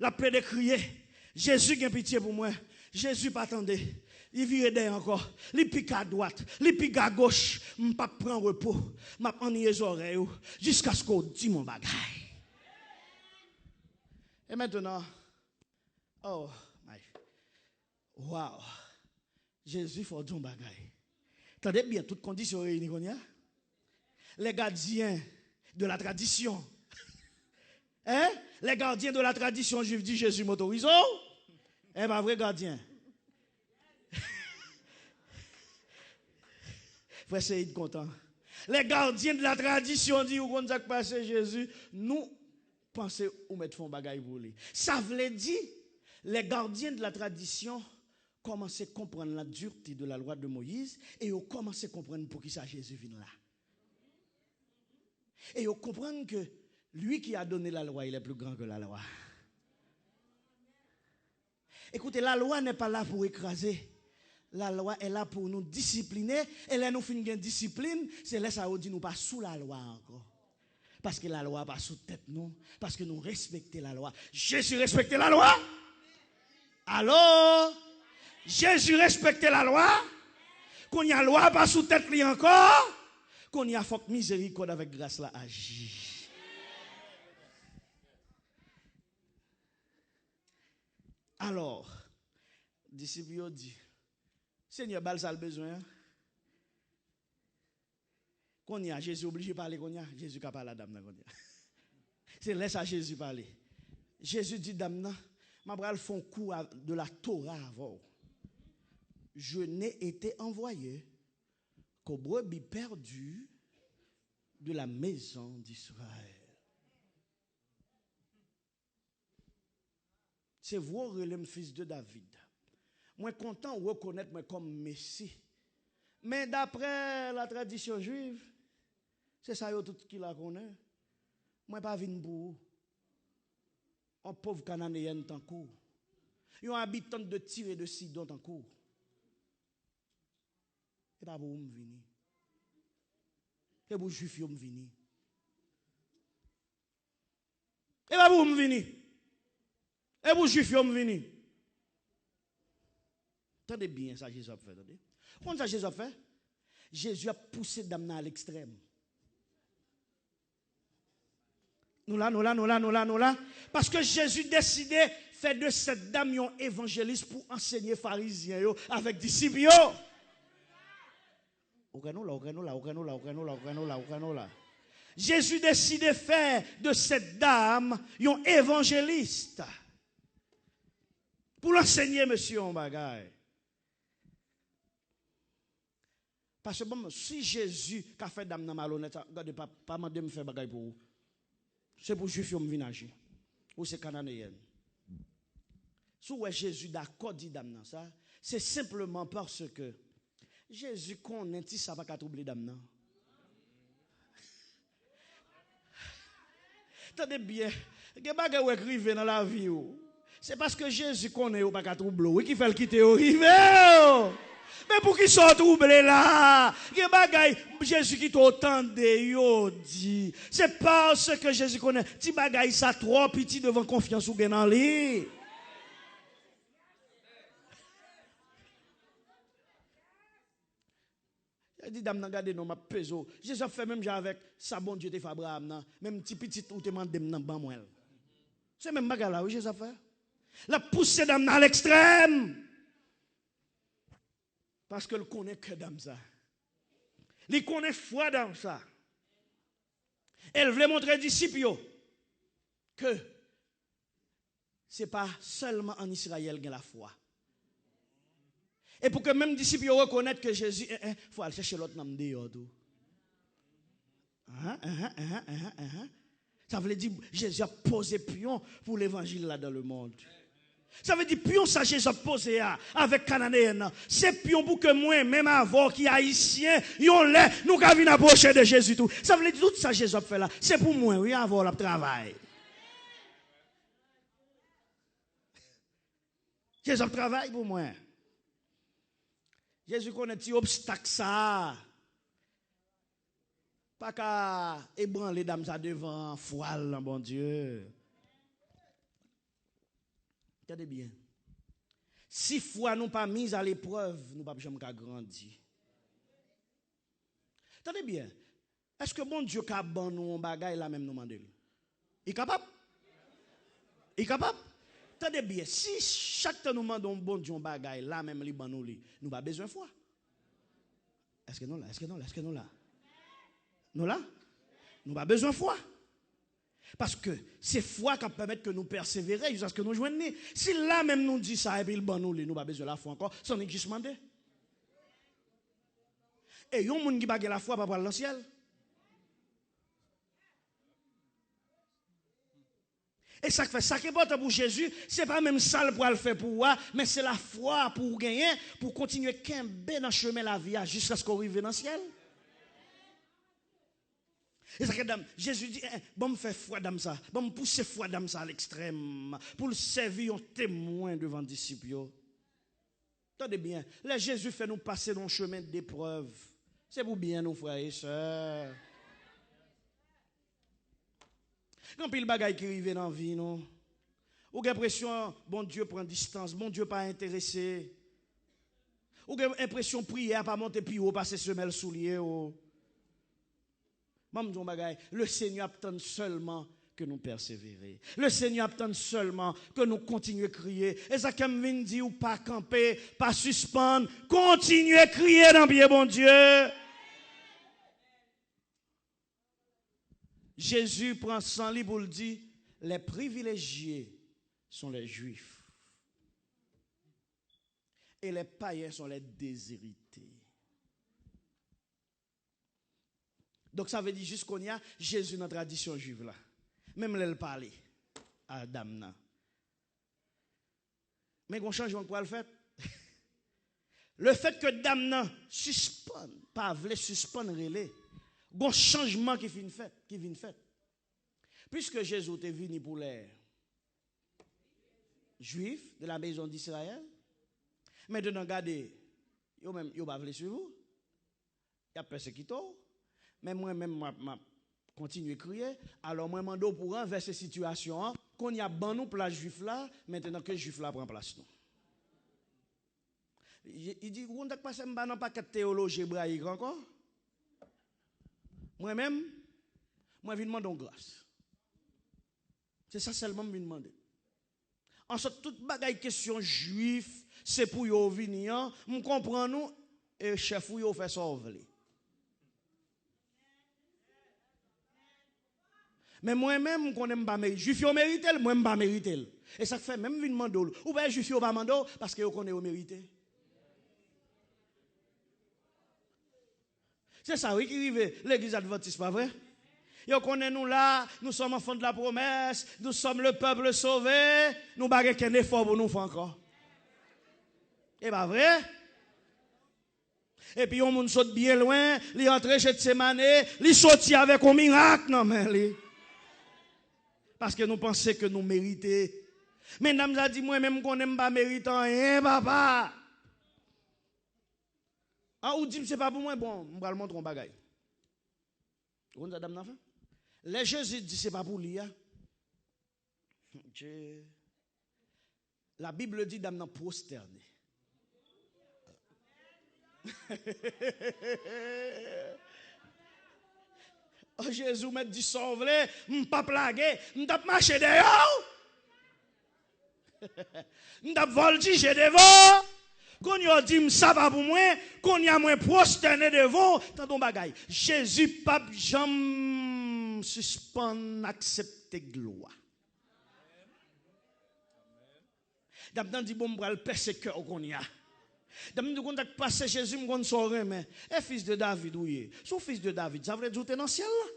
La plaie de crier. Jésus a pitié pour moi. Jésus pas attendez. Il vire derrière encore. Il pique à droite. Il pique à gauche. Je ne pas prendre repos. Je prends les oreilles jusqu'à ce qu'on dise mon bagage. Et maintenant, oh, wow. Jésus faut dire mon bagage. Attendez bien, toutes conditions réunies. Les gardiens de la tradition. Hein? Les gardiens de la tradition juive disent Jésus m'autorise. Eh bien, vrai gardien. Frère Saïd content. Les gardiens de la tradition disent où on a passé Jésus, nous pensons ou mettre fond bagaille pour lui. Ça veut dire les gardiens de la tradition commencent à comprendre la dureté de la loi de Moïse et ils commencent à comprendre pour qui ça Jésus vient là. Et ils comprennent que lui qui a donné la loi, il est plus grand que la loi. Écoutez, la loi n'est pas là pour écraser. La loi est là pour nous discipliner. Et là, nous finissons une discipline. C'est là ça dit nous pas sous la loi encore. Parce que la loi pas sous tête nous. Parce que nous respectons la loi. Jésus respectait la loi. Alors, Jésus respectait la loi. Qu'on y a loi pas sous tête lui encore. Qu'on y a faut que miséricorde avec grâce là agit. Alors, disciples dit, Seigneur, bal ça le besoin. Qu'on y a, Jésus obligé de parler, qu'on y a, Jésus qui a parlé à la dame. C'est laisse à Jésus parler. Jésus dit, dame, ma bral font coup de la Torah avant. Je n'ai été envoyé qu'aux brebis perdues de la maison d'Israël. C'est vous, le fils de David. Moi, content de reconnaître moi comme Messie. Mais d'après la tradition juive, c'est ça tout qui la connaît. Moi, pas venu pour vous. Un pauvre Cananéen en cours. Un habitant de Tyr et de Sidon en cours. Et pas pour vous venir. Et pour juif vous venir. Et pas pour vous venir. Et pour juif vous venir. Attendez bien ça Jésus a fait. Comment ça Jésus a fait? Jésus a poussé dame à l'extrême. Nous là. Parce que Jésus décidait de faire de cette dame un évangéliste pour enseigner pharisiens avec disciples. Jésus décidait de faire de cette dame un évangéliste. Pour l'enseigner, monsieur, en bagaille. Parce que bon, si Jésus a fait dame dans malhonnête, regardez pas demander me faire bagaille pour vous. C'est pour juif qui viennent agir. Ou c'est cananéen. Si ouais Jésus d'accord dit dame dans ça, c'est simplement parce que Jésus connaît si ça va pas troubler dame non. Attendez bien, que bagaille ou écrivez dans la vie ou. C'est parce que Jésus connaît ou pas troubler, oui qui fait le quitter au rive. Mais pour qui sont troublés là? Jésus qui t'entende, yo dit. C'est parce que Jésus connaît. Ti bagay ça trop petit devant confiance ou gen en lui. Il dit dame regardez non m'a peso. Jésus a fait même avec ça bon Dieu te fait Abraham nan, même petit ou te mandé nan ban moi. C'est même bagay là où Jésus a fait. La poussée dame à l'extrême. Parce qu'elle connaît que dans ça. Elle connaît foi dans ça. Elle voulait montrer aux disciples que ce n'est pas seulement en Israël qu'il y a la foi. Et pour que même les disciples reconnaissent que Jésus, il faut aller chercher l'autre nom dehors. Ça veut dire que Jésus a posé pion pour l'évangile là dans le monde. Ça veut dire pion ça Jésus a posé avec Cananéen. C'est pion pour que moi même avant qui haïtien, yon lè nous ka vinn approcher de Jésus tout. Ça veut dire tout ça Jésus a fait là, c'est pour moi oui avant le travail. Jésus a travail pour moi. Jésus connaît ti obstacle ça. Pas qu'à ébranler dame ça devant foile bon Dieu. Regardez bien. Si foi nous pas mise à l'épreuve, nous pas jamais grandir. Regardez bien. Est-ce que bon Dieu a ban nous un bagage là même nous demander? Il est capable? Il est capable? Regardez bien. Si chaque temps nous demandons bon Dieu un bagage là même li ban nous pas besoin de foi. Est-ce que nous là? Est-ce que nous là? Nous là? Nous n'avons pas besoin de foi. Parce que c'est foi qui permet que nous persévérer jusqu'à ce que nous joignions. Si là même nous dit ça et puis le bon nous n'avons pas besoin de la foi encore, ça n'est juste demandé. Et il y a des gens qui n'ont pas la foi pour aller dans le ciel. Et ça fait ça qui est important pour Jésus, ce n'est pas même ça pour le faire pour moi, mais c'est la foi pour gagner, pour continuer à dans le chemin de la vie jusqu'à ce qu'on arrive dans le ciel. Et ça que Jésus dit, bon me faire foi dans ça, bon me pousser foi dans ça à l'extrême, pour le servir en témoin devant les disciples. Attendez bien, là Jésus fait nous passer dans un chemin d'épreuve. C'est pour bien nous frères et sœurs. Quand il y a des bagages qui arrivent dans la vie, non? Ou avez l'impression, bon Dieu prend distance, bon Dieu pas intéressé. Ou avez l'impression, prière pas monter plus haut, passer semelle soulier. Le Seigneur attend seulement que nous persévérer. Le Seigneur attend seulement que nous continuions à crier. Et ça comme vient dit ou pas camper, pas suspendre, continuez à crier dans le pied bon Dieu. Jésus prend son livre pour le dire, les privilégiés sont les juifs. Et les païens sont les déshérités. Donc ça veut dire juste qu'on y a Jésus dans la tradition juive là. Même là, il parlait à Adam. Mais qu'on change pour le fait. Le fait que Adam suspend, pas voulait suspendre relais. Un changement qui vient fait. Puisque Jésus est venu pour les Juifs de la maison d'Israël, maintenant regardez, ils ne pas suivre vous. Il y a persécuté. Mais moi-même, je continue à crier. Alors moi, je demande pour renverser cette situation, qu'on y a ban nous place juif là, maintenant que juif là prend place nous. Il dit, vous n'avez pas passé un paquet de théologie hébraïque encore? Moi-même, je viens demander grâce. C'est ça seulement que je viens demander. Ensuite, toute bagaille question juif, c'est pour yo venir, je comprends nous, et chef ou yo fait ça voler. Mais moi-même, je ne pas mériter. Juif yo mérite, moi je pas mériter. Et ça fait même venir demander. Ou bien juif yo pas demander parce que yo connaît yo mérité. C'est ça, oui, qui arrive, l'église adventiste, pas vrai? Yo connaît nous là, nous sommes enfants de la promesse, nous sommes le peuple sauvé, nous n'avons qu'un effort pour nous faire encore. Et pas vrai? Et puis on moun saute bien loin, li entre chez Tsemane, li sorti avec un miracle, non mais li. Parce que nous pensons que nous méritons. Mais nous a dit, moi-même qu'on n'aime pas mériter rien, papa. Ah, ou dit, c'est pas pour moi, bon, je vais le montrer un bagage. Vous avez dit, les Jésus dit, c'est pas pour lui. La Bible dit, d'amener prosterné. Oh, Jésus m'a dit, sauve-le, je ne pas plaguer, je ne pas marcher dehors. Je ne pas voltiger devant. Quand il a dit ça va pour moi, quand il y a moins prosterné devant, tant ton bagaille. Jésus pas jamais suspend accepter gloire. D'abord dit bon bral persécuteur qu'on y a. D'abord quand on passe Jésus me gon sauver mais fils de David oui. Son fils de David, ça veut dire dans le ciel là.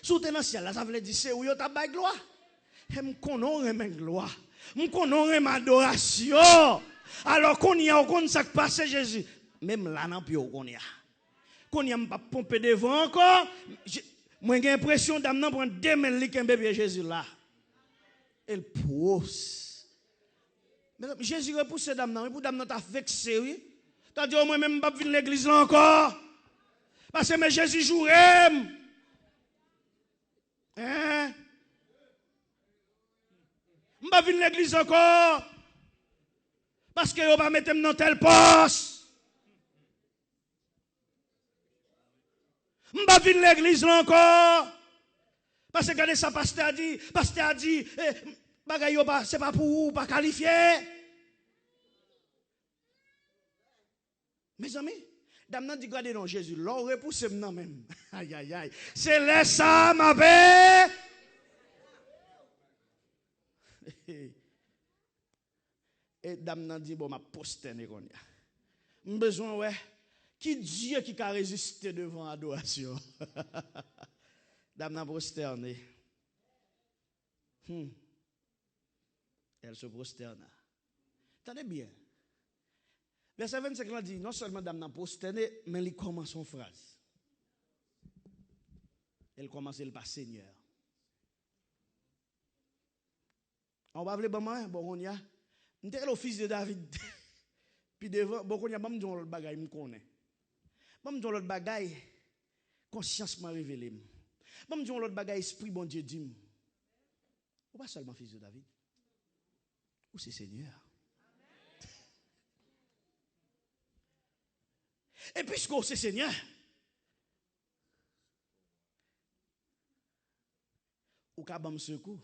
Sous dans le ciel là, ça veut dire c'est où yo ta bague gloire. Et me connais ma gloire. Me connais ma adoration. Alors qu'on y a au compte ça qui passe Jésus, même là non plus qu'on y a. Qu'on y a pas pomper devant encore, moi j'ai l'impression d'amener prendre 2000 li qu'un bébé Jésus là. Elle pousse. Mais Jésus repousse dame non, pour dame non t'a vexé oui. T'as dit moi même pas venir l'église là encore. Parce que mais Jésus jouait. Hein? M'pas venir l'église encore. Parce que vous va mettre dans tel poste. Je ne vais pas venir l'église là encore. Parce que regardez ça, pasteur a dit, c'est pas pour vous, pas qualifié. Mes amis, Dame nan dit regardez non Jésus, l'on repousse non même. Aïe aïe aïe. C'est là ça ma paix. Et dame nan dit bon m'a posterné kon ya. Besoin ouais. Qui Dieu qui a résisté devant l'adoration. Dame nan posterné. Elle se prosterna. Tenez bien. Verset 25 là dit non seulement dame nan prosterné mais il commence son phrase. Elle commence par Seigneur. On va appeler bon on y a m'était le fils de David. Puis devant bon on y a m'm l'autre bagaille me connaît. M'm l'autre bagaille conscience m'a révélé. M'm l'autre bagaille esprit bon Dieu dit. Ou pas seulement fils de David. Ou c'est Seigneur. Et puisque c'est Seigneur, ou qu'à bon secours,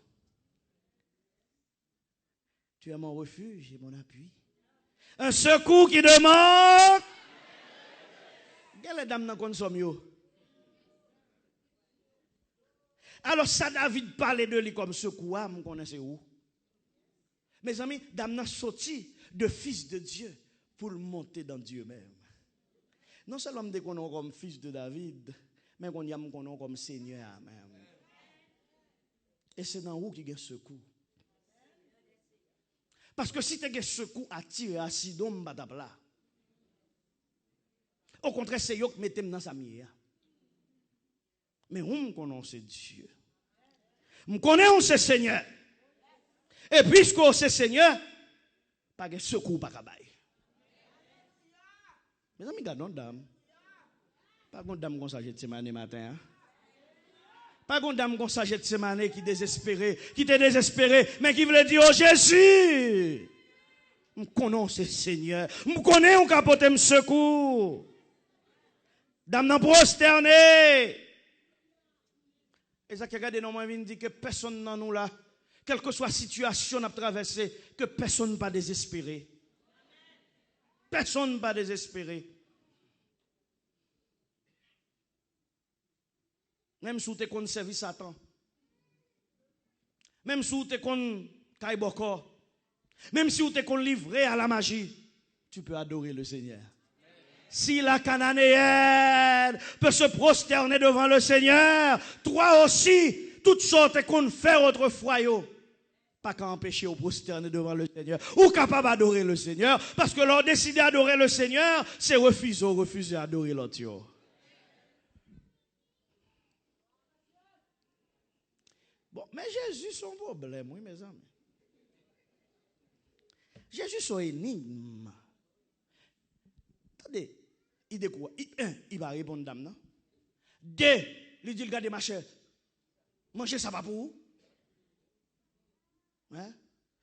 tu es mon refuge et mon appui. Un secours qui demande. Quelle est dame dans consomme yo? Alors ça David parlait de lui comme secours, vous connaissez où? Mes amis, dame n'a sorti de fils de Dieu pour monter dans Dieu même. Non seulement nous connaissons comme fils de David, mais qu'on y a comme Seigneur même. Et c'est dans où qu'il y a secours. Parce que si tu as secours à tirer à Sidon, là. Au contraire, c'est eux qui mettent dans sa mire. Mais on connaît c'est Dieu. On connaît c'est Seigneur. Et puisque c'est Seigneur, pas de secours, pas de bail. Mes amis, gardons dame. Pas de dame comme ça, j'ai semaine matin. Pas de dame comme ça, j'ai semaine qui désespéré, qui était désespéré, mais qui voulait dire, oh Jésus, je connais ce Seigneur, je connais on capote me secours. Dame n'a prosterné. Et ça qui regarde non moi vient dire que personne dans nous là, quelle que soit la situation à traverser, que personne pas désespéré. Personne pas désespéré. Même si tu es servi Satan. Même si tu es Kaiboko. Même si tu es livré à la magie. Tu peux adorer le Seigneur. Si la Cananéenne peut se prosterner devant le Seigneur, toi aussi, toutes sortes qu'on fait autrefois, pas qu'à empêcher de prosterner devant le Seigneur, ou capable d'adorer le Seigneur, parce que leur décider d'adorer le Seigneur, c'est refuser d'adorer l'autre. Bon, mais Jésus, son problème, oui, mes amis. Jésus, son énigme. Attendez, il dit quoi? Il va répondre, dame, non? Deux, il dit, regardez ma chère, manger ça va pour vous? Hein?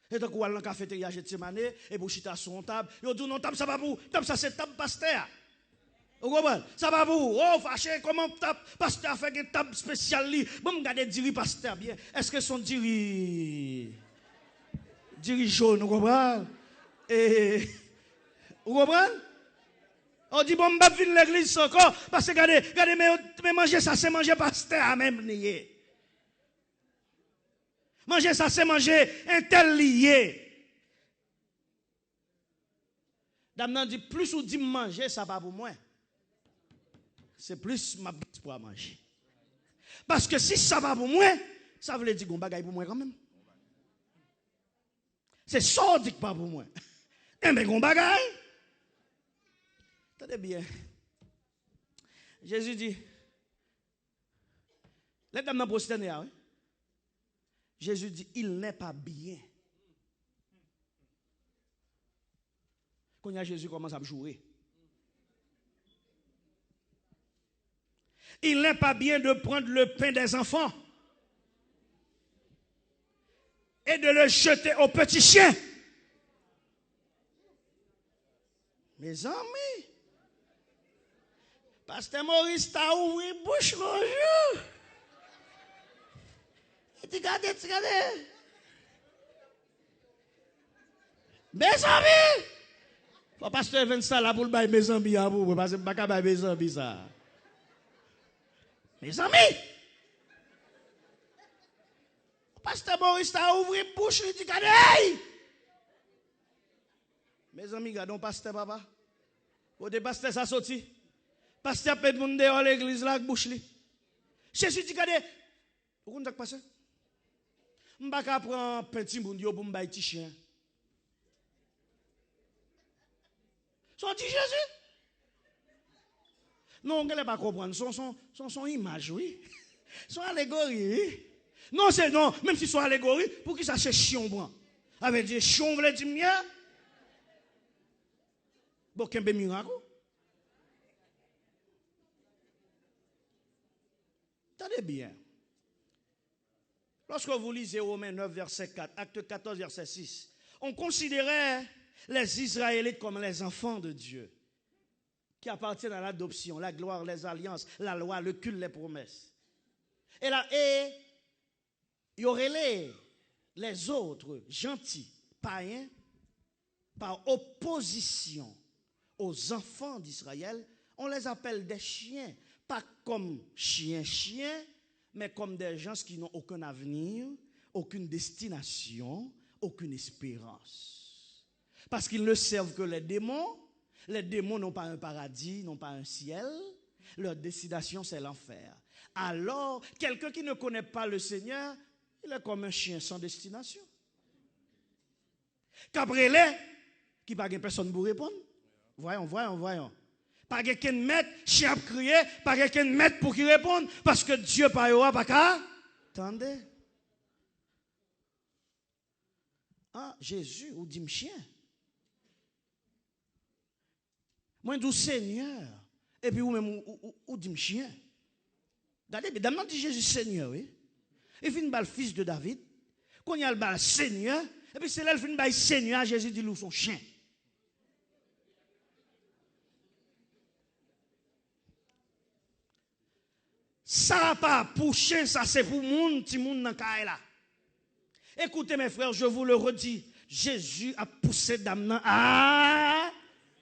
Et donc, on va dans la cafétéria, j'ai demandé, et pour chita sur une table, il dit, non, table ça va pour vous? Table ça, c'est table pasteur. Vous comprenez? Ça va pour vous? Oh, fâché, comment table pasteur fait une table spéciale? Bon, regardez, diri pasteur bien. Est-ce que son diri jaune, vous comprenez? Et, vous comprenez? On dit, bon, je vais venir l'église encore, parce que, regardez, mais manger ça, c'est manger pasteur à même lié. Manger ça, c'est manger un tel lié. Dame nan dit, plus ou dit manger, ça va pour moi. C'est plus ma bête pour manger. Parce que si ça va pour moi, ça veut dire qu'on bagaille pour moi quand même. C'est ça dit pas pour moi. Eh bien, qu'on bagaille. Attendez bien. Jésus dit, les dames n'ont pas oui. Jésus dit, il n'est pas bien. Quand Jésus commence à jouer. Il n'est pas bien de prendre le pain des enfants et de le jeter aux petits chiens. Mes amis, Pasteur Maurice t'a ouvert bouche bonjour. Il dit, regardez. Mes amis, Le pasteur vient ça là pour le bailler mes amis, parce que je ne peux pas bailler mes amis ça. Mes amis! Le pasteur Maurice a ouvert la bouche, il dit, hey! Mes amis, regardons pasteur papa. Au début, pasteur ça sorti. Pasteur peut monde dehors l'église là avec bouche li. Jésus dit, regardez, vous comprenez ce qui passe? Je ne peux pas prendre petit monde pour me bailler petit chien. Son dit Jésus? Non, on ne peut pas comprendre. Son image, oui. Son allégorie, oui. Non, c'est non. Même si son allégorie, pour qui ça c'est chion, bon. Avec des chion, vous voulez dire mien? Bon, qu'un miracle. Attendez bien. Lorsque vous lisez Romains 9, verset 4, Acte 14, verset 6, on considérait les Israélites comme les enfants de Dieu, qui appartiennent à l'adoption, la gloire, les alliances, la loi, le culte, les promesses. Et là, il y aurait les autres gentils, païens, par opposition aux enfants d'Israël, on les appelle des chiens, pas comme chiens, mais comme des gens qui n'ont aucun avenir, aucune destination, aucune espérance. Parce qu'ils ne servent que les démons. Les démons n'ont pas un paradis, n'ont pas un ciel. Leur destination, c'est l'enfer. Alors, quelqu'un qui ne connaît pas le Seigneur, il est comme un chien sans destination. Cabrelé, qui n'a pas personne pour répondre. Voyons. Pas quelqu'un de mettre, chien à crier, pas quelqu'un de mettre pour qu'il réponde, parce que Dieu pas eu pas qu'à. Attendez. Ah, Jésus, ou dit chien. Moi, je dis Seigneur. Et puis, vous-même, ou dit chien. Regardez, d'abord, dit Jésus Seigneur, oui. Il finit par le fils de David. Quand il y a le Seigneur, et puis c'est là, il finit par le Seigneur, Jésus dit, lui, son chien. Ça pas pour chien, ça c'est pour monde, petit monde dans le là. Écoutez mes frères, je vous le redis, Jésus a poussé dame à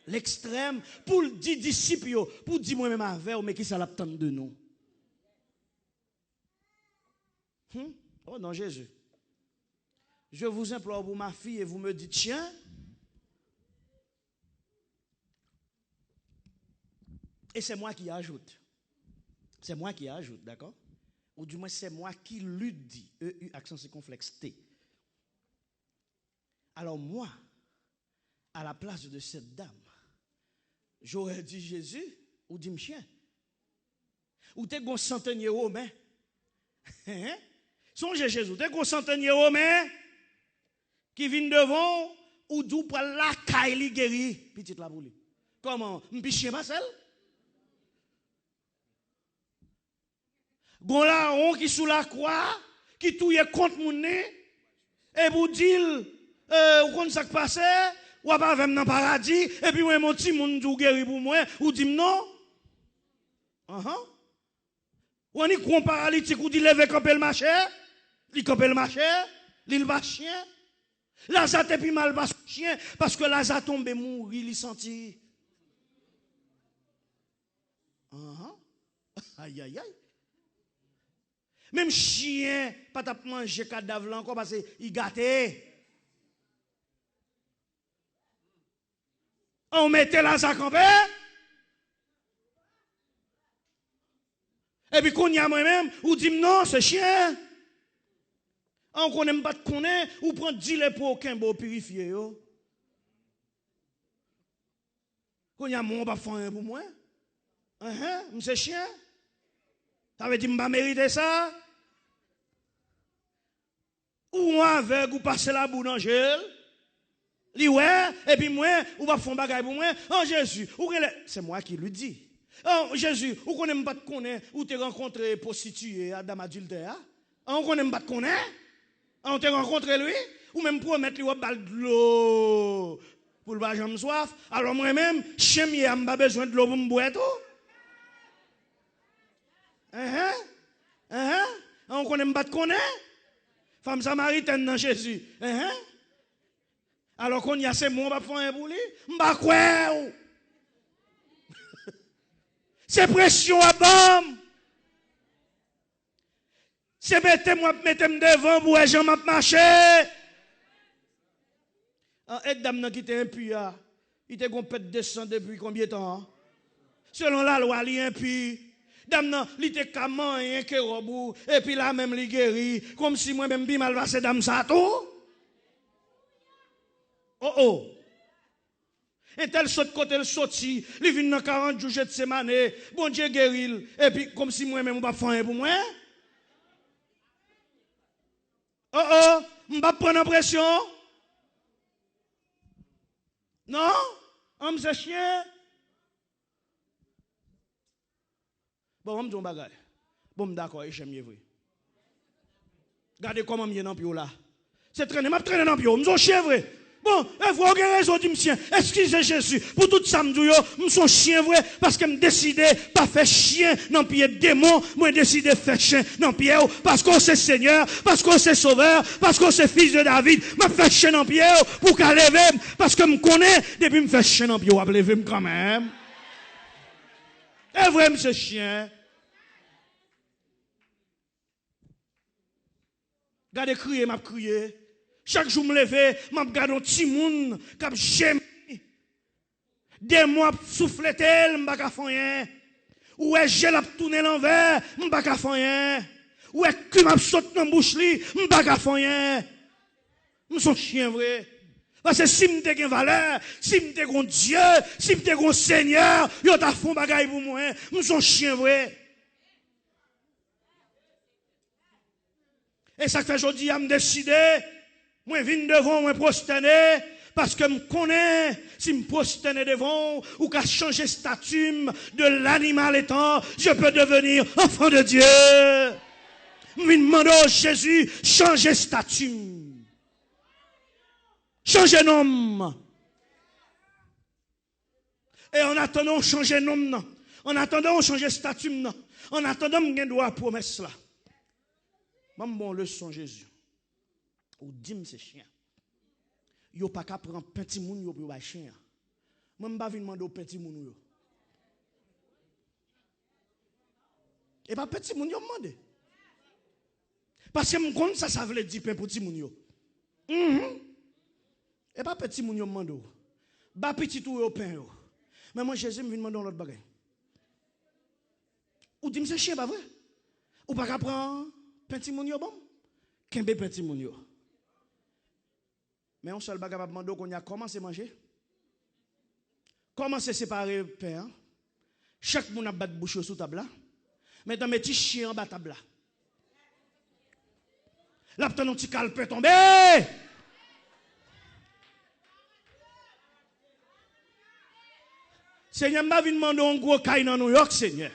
l'extrême pour le dire disciples, pour dire moi-même avec, mais qui ça l'attend de nous? Oh non, Jésus. Je vous implore pour ma fille et vous me dites chien. Et c'est moi qui ajoute. C'est moi qui ajoute, d'accord? Ou du moins, c'est moi qui lui dis. EU, accent circonflexe, T. Alors moi, à la place de cette dame, j'aurais dit Jésus, ou dit chien. Ou t'es un centenier romain. Songez Jésus, t'es un centenier romain qui vient devant, ou d'où pour la caille guéri. Petite la boule. Comment? M'pichien pas celle? Gon la on qui sous la croix, qui touye contre mon nez, et vous dit, ou kon ça passe, ou pas avec dans paradis, et puis moi mon petit moun dou guéri pour moi, ou dit non. Ou on y croit paralytique, ou dit lever camper le marché, li camper le marché, li va chien. Lazare te pi mal va chien, parce que Lazare tombe mourir, il senti. Aïe aïe aïe. Même chien, pas t'a manger cadavre là encore parce qu'il gâté. On mettait Lazare campé. Et puis qu'on y a moi-même, ou dit non, c'est chien. On connaît même pas de connaître, ou prend 10 les pour aucun beau purifier yo. Qu'on y a mon pas faire pour moi. C'est chien. Ça veut dire que je ne mérite ça. Ou avec, ou passer la boue dans gel. Li ouais, et puis moi, ou va faire bagay pour moi. Oh Jésus, c'est moi qui lui dis. Oh Jésus, ou qu'on n'aime pas te connaître, ou te rencontré prostituée à dame adultère. On qu'on n'aime pas te connaître. On te rencontré lui, ou même promettre lui ou bal de l'eau pour le pas jamais soif. Alors moi-même, chien m'y pas besoin de l'eau pour me boire tout. On connaît pas de connaître. Femme samaritaine dans Jésus. Alors qu'on y a ces mots, on va faire un bouli. M'ba quoi? C'est pression à bam. C'est mettez-moi devant pour que j'en marcher. Et dame qui était impie, il était complet descend depuis combien de temps? Selon la loi, il est impie. Dame il était comment un kérobou et puis là même il guéri comme si moi même bi mal passé dame ça tout. Oh. Et tel saute côté le sorti, il vient dans 40 jours de semaine, bon Dieu guéri et puis comme si moi même on pas faire pour moi. Oh, on va prendre en pression. Non? Homme c'est chien. Bon, on me dit un bagage. Bon, d'accord, j'aime mieux vrai. Regardez comment je suis dans le là. C'est traîner, je traîne dans le pied, je suis chien vrai. Bon, il faut que raison de monsieur. Excusez Jésus. Pour tout ça, je suis chien vrai parce que je décide pas faire chien dans le pied démon. Je décide de faire chien dans le pied parce que c'est Seigneur, parce que c'est Sauveur, parce que c'est Fils de David. Je fais chien dans le pied pour qu'elle lève parce que je connais depuis que je fais chien dans le pied. Je vais lever quand même. Et vrai, c'est chien. Regardez crier, m'a crié. Chaque jour, me lever, m'a regardé un petit monde qui j'aime. Des mois souffler tel, m'a pas faire rien. Ou est j'ai la tourner l'envers, m'a pas faire rien. Ou est que m'a sauté dans bouche li, m'a pas faire rien. Nous sommes chiens vrai. Parce que si m'te gen valeur, si m'te gon Dieu, si m'te gon Seigneur, yo ta font bagaille pour moi, nous sommes chiens vrai. Et ça fait aujourd'hui à me décider, moi viens devant, moi prosterner, parce que me connais, si me prosterner devant, ou qu'à changer statut de l'animal étant, je peux devenir enfant de Dieu. Me demande Jésus, changer statut. Changer nom. Et en attendant, changer nom, non. En attendant, changer statut, non. En attendant, je dois promesse là. Même bon leçon Jésus. Ou dis-moi c'est chien. Yo pas qu'à prendre petit moun yo pour ba chien. Moi m'pa vinn demander au petit moun yo. Et pas petit moun yo demander. Parce que me connais ça veut dire pain pour petit moun yo. Et pas petit moun yo demander. Ba petit tout yo pain yo. Mais moi Jésus me vinn demander l'autre bagage. Ou dis-moi c'est chien pas vrai? Ou pas qu'à prendre petit moun yo bon? Kembe petit moun yo. Mais on seul bagage va demander qu'on a commencé à manger. Comment c'est séparer le pain? Chaque moun a battu bouche sous table là. Mais dans mes petits chiens en bas table là. Là t'as un petit calepin tombé. Seigneur, m'a vinn demander un gros caille dans New York, Seigneur.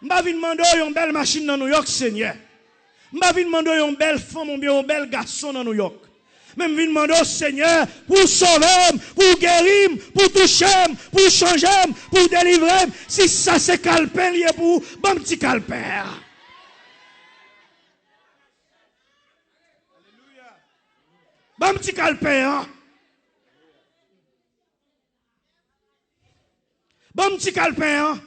M'a vinn demander une belle machine dans New York, Seigneur. M'a vinn demander une belle femme ou bien un bel garçon dans New York. Même vinn demander au Seigneur pour sauver, pour guérir, pour toucher, pour changer, pour délivrer. Si ça c'est calepin lié pour bon petit calepin. Alléluia. Bon petit calepin. Bon petit calepin.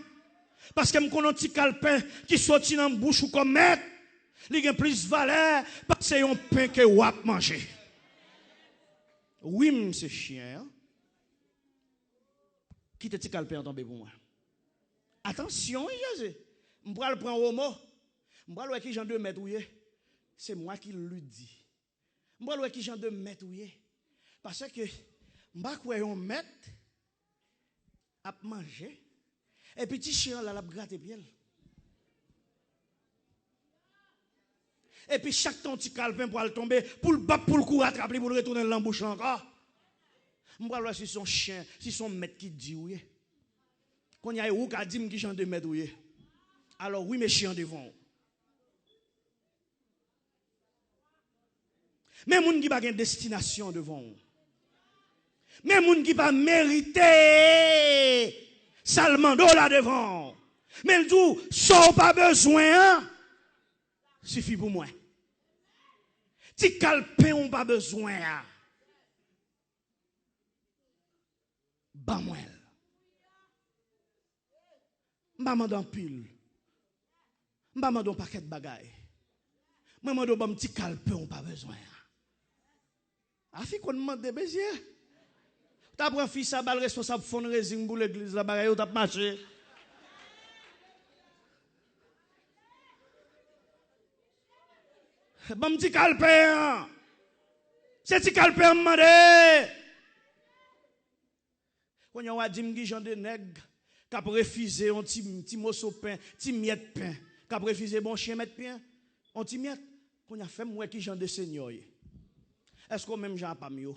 Parce que je connais un petit calepin qui sortit dans la bouche ou comme maître. Il a plus de valeur parce que c'est un pain que vous avez mangé. Oui, monsieur chien. Qui te petit calepin tomber pour moi? Attention, Jésus. Je vais le prendre au mot. Je vais le voir qui j'en deux mètres. C'est moi qui le dis. Je vais le voir qui j'en deux mètres. Parce que je vais un mètre à manger. Et petit chien là, la gratte et pied. Et puis chaque temps petit calepin pour aller tomber, pour le battre, pour le coup rattraper, pour le retourner dans l'embouche encore. Je vais voir si son chien, si son maître qui dit oui. Quand il y a où qui dit qui chante de maître oui. Alors oui, mes chiens devant. Mais moun qui pas une destination devant. Mais moun qui pas mérité. Salmando là devant. Mais le tout, sans pas besoin, hein? Suffit pour moi. Ti calepin on pas besoin. Hein? ban moi. M'a mandé en pile. M'a mandé un paquet de bagailles. M'a mandé un petit calpe, on pas besoin. Afi qu'on demande des béziers. T'as pris fils à balle responsable fundraising pour l'église la bagaille ou t'as marché. Bon petit calpe. C'est petit calpe demandé. Quand on a dit que gens de nègre qui a refusé un petit morceau de pain, petit miette de pain, qui a refusé bon chien mettre pain, un petit miette, qu'on a fait moi qui gens de seigneur. Est-ce que même gens pas mieux?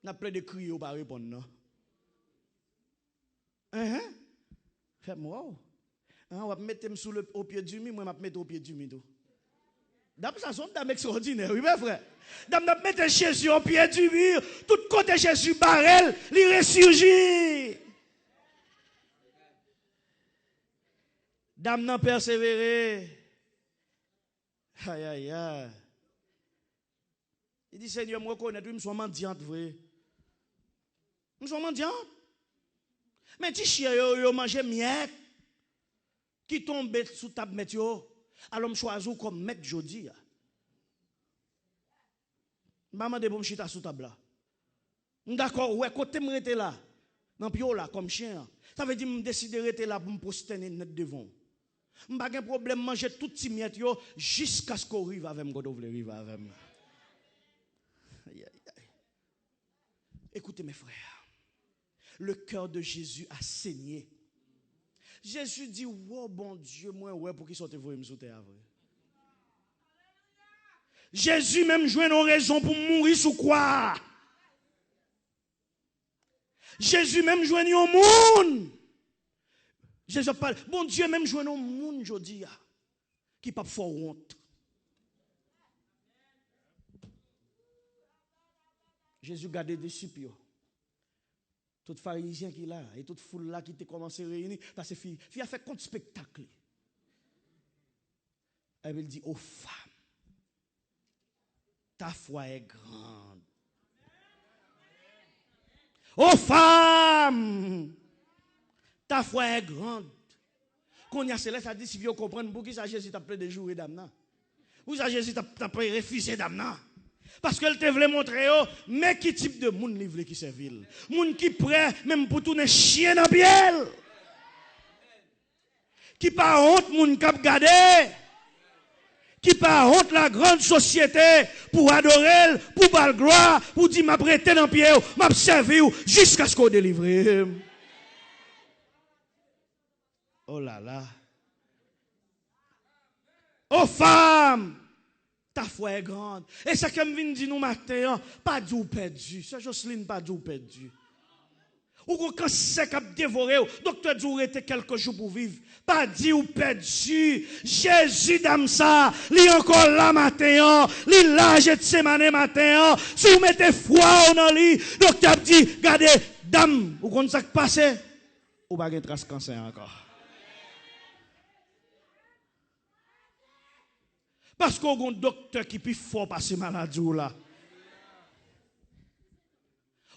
N'a plein de cris au pas répondre non. Fais-moi. On va mettre au pied du mur, moi je vais mettre au pied du mur. Dame ça son dame extraordinaire, oui mes frères. Dame n'a mettre Jésus au pied du mur, tout côté Jésus barrel, il ressurgit. Dame n'a persévéré. Aïe aïe aïe. Il dit Seigneur, me reconnaître, je suis mendiante vrai. Je suis mendiante. Mais ti chien yo manger miette qui tombe sous table météo. Alors je choisis comme maître jodi. Maman de bon chita sous table là. D'accord, ouais côté me rester là. Dans pio là comme chien. Ça veut dire me décider rester là pour me prosterner net devant. M'pa gen problème manger tout petit miette yo jusqu'à ce qu'on arrive avec God vle arrive avec moi. Écoutez mes frères. Le cœur de Jésus a saigné. Jésus dit, oh bon Dieu, moi, ouais, pour qu'il sorte vous sous terre. Jésus même joué nos raisons pour mourir sous quoi? Jésus même joué au monde. Jésus parle, bon Dieu même joué au monde, je dis, qui pas fort honte. Jésus gardait des disciples. Tout pharisien qui est là, et toute foule là qui te commencé à réunir, parce que fille a fait compte spectacle. Elle dit, aux femmes, ta foi est grande. Aux femmes, ta foi est grande. Quand il y a cela, ça dit, si vous comprenez, pour qui ça Jésus t'a pris de jours et d'âme. Pour ça Jésus t'a pris refusé d'âme. Parce qu'elle te voulait montrer, mais qui type de monde livre qui servile. Monde qui prêt, même pour tourner chien dans biel. Qui pas honte, monde qui a gardé. Qui pas honte la grande société pour adorer, pour bal gloire, pour dire m'a prêté dans pied, m'a servi jusqu'à ce qu'on délivre. Oh là là. Oh femme, ta foi est grande. Et ça comme vient dire nous matin, pas du ou perdu. C'est Jocelyne pas du ou perdu. Ou qu'on cancer qui a dévoré, docteur dit ou était quelques jours pour vivre. Pas dit ou perdu. Jésus dame ça, li encore là matin, li là de semaine matin. Si vous mettez foi dans lui, docteur dit, regardez, dame, ou qu'on ça qui passe, ou pas de trace cancer encore. Parce qu'on a un docteur qui peut fort passer maladie là.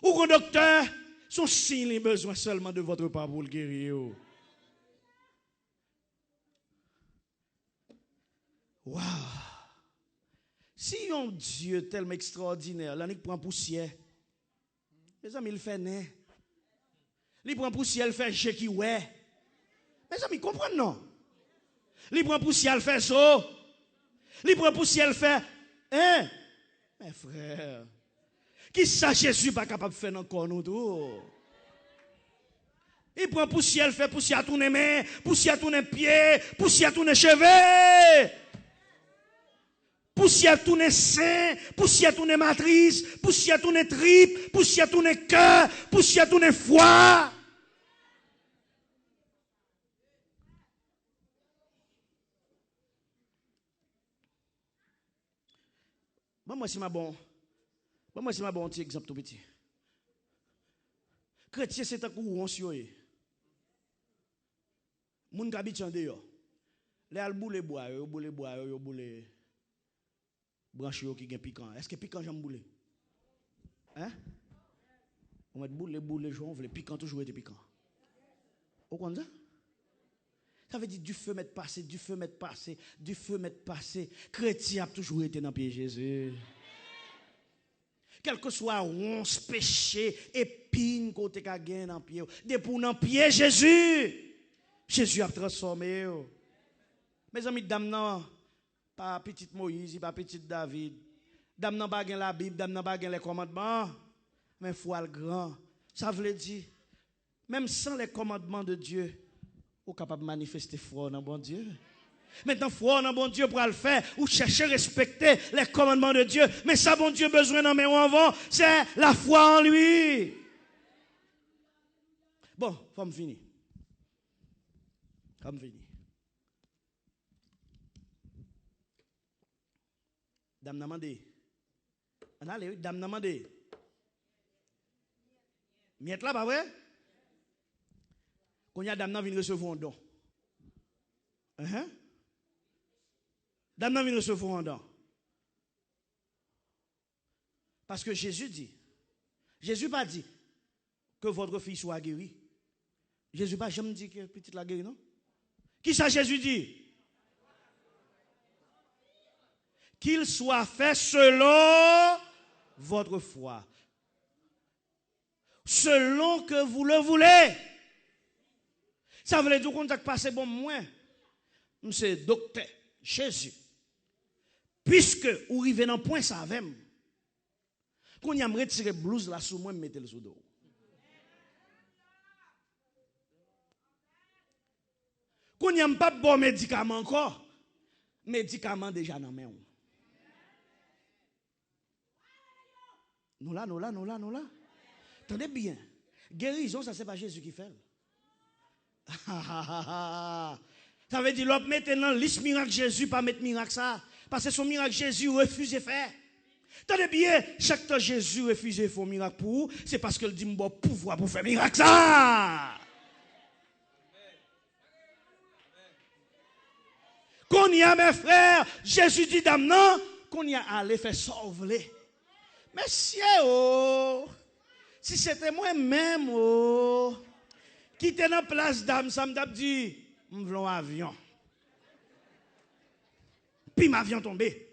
Ou un docteur, son signe a besoin seulement de votre part pour le guérir. Waouh! Si un Dieu tellement extraordinaire, là, il prend poussière. Mes amis, il fait né. Il prend poussière, il fait chez qui ouais. Mes amis, comprenez non? Il prend poussière, il fait ça. Il prend poussière, il fait. Hein? Mes frères. Qui ça Jésus pas capable de faire encore nous tout? Il prend poussière, il fait poussière à tourner main, poussière à tourner pied, poussière à tourner cheveux. Poussière à tourner sein, poussière à tourner matrice, poussière à tourner tripe, poussière à tourner cœur, poussière à tourner foie. Moi, c'est ma bon. Moi, c'est ma bon petit exemple tout petit. Chrétien, c'est un coup où on s'y moun qui habite en dehors. Les alboule bois, yo boule branche qui gen piquant. Est-ce que piquant j'aime boule? Hein? On met boule, jongle, piquant, toujours été piquant. Au contraire. Ça veut dire du feu m'être passé, du feu m'être passé, du feu m'être passé. Chrétien a toujours été dans le pied de Jésus. Quel que soit once, péché, épine côté qu'a gagné dans le pied. Depuis dans le pied Jésus. Jésus a transformé. Mes amis, dame non, pas petit Moïse, pas petit David. Dame non pas la Bible, dame non pas les commandements. Mais foi le grand. Ça veut dire, même sans les commandements de Dieu, vous êtes capable de manifester foi dans bon Dieu. Maintenant, foi dans bon Dieu pour le faire, ou chercher à respecter les commandements de Dieu. Mais ça, bon Dieu, besoin d'en mettre avant, c'est la foi en lui. Bon, faut me finir. Faut me finir. Dame n'a demandé. On a les dame n'a demandé. Miette là, pas vrai? Quand il y a dame n'a vient recevoir un don. Dame n'a vient recevoir un don. Parce que Jésus pas dit que votre fille soit guérie. Jésus pas jamais dit que petite la guérie, non? Qui ça Jésus dit? Qu'il soit fait selon votre foi. Selon que vous le voulez. Ça veut dire qu'on a passé bon moins. Monsieur docteur Jésus. Puisque vous arrivez dans le point ça avec moi. Qu'on y a retiré blouse là sous moi et mettez le sous dos. Qu'on y a pas bon médicament encore. Médicament déjà dans main. Nous là. Attendez bien. Guérison, ça c'est pas Jésus qui fait. Ça veut dire l'autre maintenant liste miracle Jésus pas mettre miracle ça parce que son miracle Jésus refuse de faire. Tenez bien, chaque temps Jésus refuse de faire miracle pour vous, c'est parce que il dit bon pouvoir pour faire miracle ça. Qu'on y a mes frères, Jésus dit dame non, qu'on y a allé faire sauver. Monsieur oh, si c'était moi-même oh qui était dans la place d'âme, ça m'a dit, je veux un avion. Puis l'avion tombé.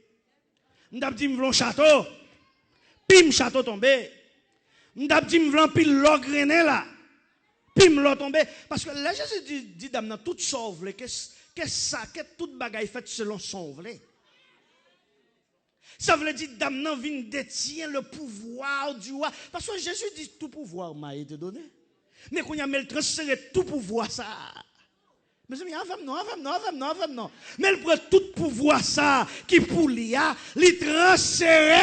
Je dit, je veux un château. Puis le château tombé. Je dit, je veux un pile l'eau grené là. Puis l'eau tombé. Parce que là, Jésus dit, dame, tout sauve, que tout bagaille fait selon son vle. Ça veut dire, dame, vient détient le pouvoir du roi. Parce que Jésus dit, tout pouvoir m'a été donné. Mais qu'on y a le transféré tout pouvoir ça. Mais amis, non. Mais il prend tout pouvoir ça qui pour lui a, li transféré.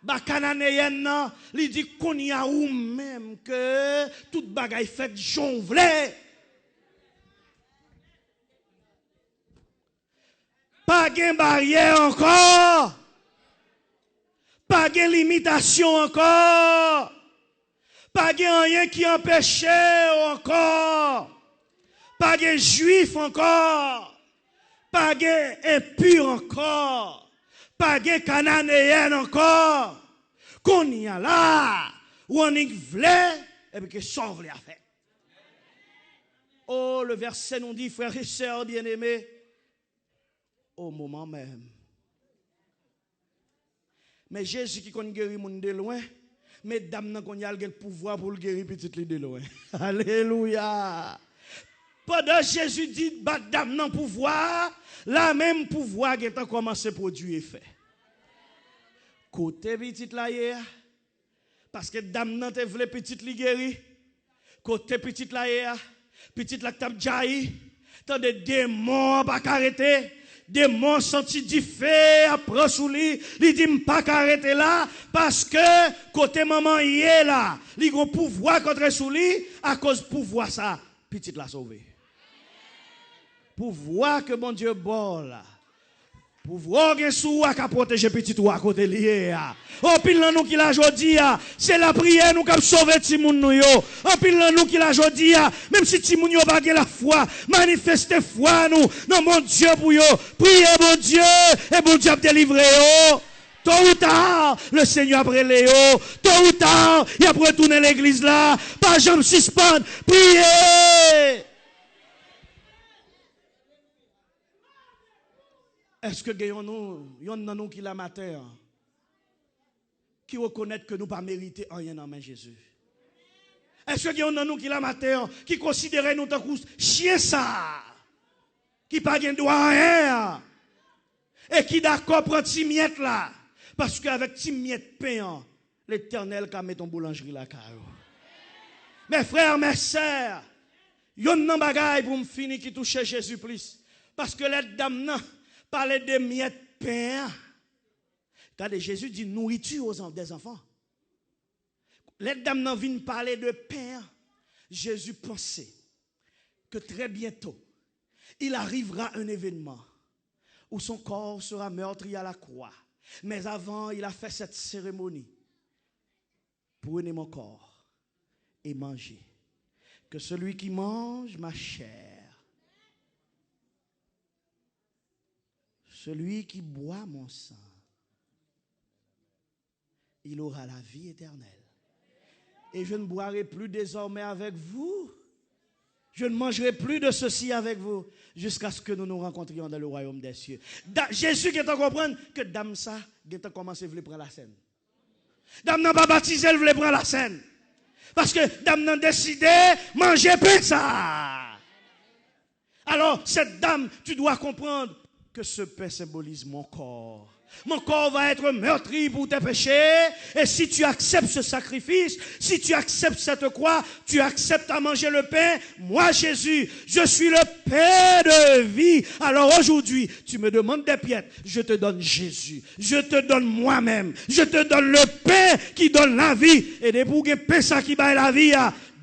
Ba cananéen non, li dit qu'on y a ou même que toute bagaille fait jonvler. Pas de barrière encore. Pas de limitation encore. Pas de rien qui empêchait encore. Pas de juif encore. Pas de impur encore. Pas de cananéen encore. Qu'on y a là, où on y voulait, et puis que sauve les affaires. Oh, le verset nous dit, frères et sœurs bien-aimés, au moment même. Mais Jésus qui connaît guérir moun de loin, mais dame nan kon y a le pouvoir pour le guérir petit li de loin. Alléluia. Pendant Jésus dit bah dame nan pouvoir, la même pouvoir qui a commencé à produire effet. Côté petit la hier parce que dame nan te vle petit li guéri. Côté petit la hier, petit la t'a jailli, tant de démons pas arrêter. Démons senti du feu après sous lui, il dit pas arrêter là parce que côté maman y est là, il a un pouvoir contre sous lui à cause pouvoir ça, petite la sauver. Pouvoir que mon Dieu bon là. Pouvoir gen sou à protéger petit ou à côté lié. En pile nous qui la jodi c'est la prière nous qui sauver ti moun nou yo. En pile nous qui la jodi même si ti moun yo pas gen la foi, manifester foi nous dans mon Dieu pour yo. Priez mon Dieu et bon Dieu a délivré yo. Tôt ou tard, le Seigneur après Léo. Tôt ou tard, il a retourné l'église là. Pas jamais suspendre. Priez. Est-ce que il y en a nous qui la matin qui reconnaissent que nous pas mérité rien en main Jésus? Est-ce qu'il y en a nous qui la matin qui considèrent nous tant que chien ça qui pas gain droit à rien et qui d'accord prendre 6 miettes là parce qu'avec 6 miettes pain l'Éternel a mis ton boulangerie là carreau. Mes frères, mes sœurs, yon nan bagay pour me finir qui touche Jésus plus parce que les dames nan parlait de miettes pain. Regardez, Jésus dit nourriture des enfants. Les dames n'en viennent parler de pain. Jésus pensait que très bientôt, il arrivera un événement où son corps sera meurtri à la croix. Mais avant, il a fait cette cérémonie. Prenez mon corps et mangez. Que celui qui mange ma chair, celui qui boit mon sang, il aura la vie éternelle. Et je ne boirai plus désormais avec vous. Je ne mangerai plus de ceci avec vous jusqu'à ce que nous nous rencontrions dans le royaume des cieux. Jésus qui est en comprendre que dame ça, qui est en commencé à prendre la scène. Dame n'a pas baptisé, elle voulait prendre la scène. Parce que dame n'a décidé manger pain ça. Alors cette dame, tu dois comprendre que ce pain symbolise mon corps. Mon corps va être meurtri pour tes péchés. Et si tu acceptes ce sacrifice, si tu acceptes cette croix, tu acceptes à manger le pain. Moi, Jésus, je suis le pain de vie. Alors aujourd'hui, tu me demandes des pièces. Je te donne Jésus. Je te donne moi-même. Je te donne le pain qui donne la vie. Et des pour que pain ça qui baille la vie,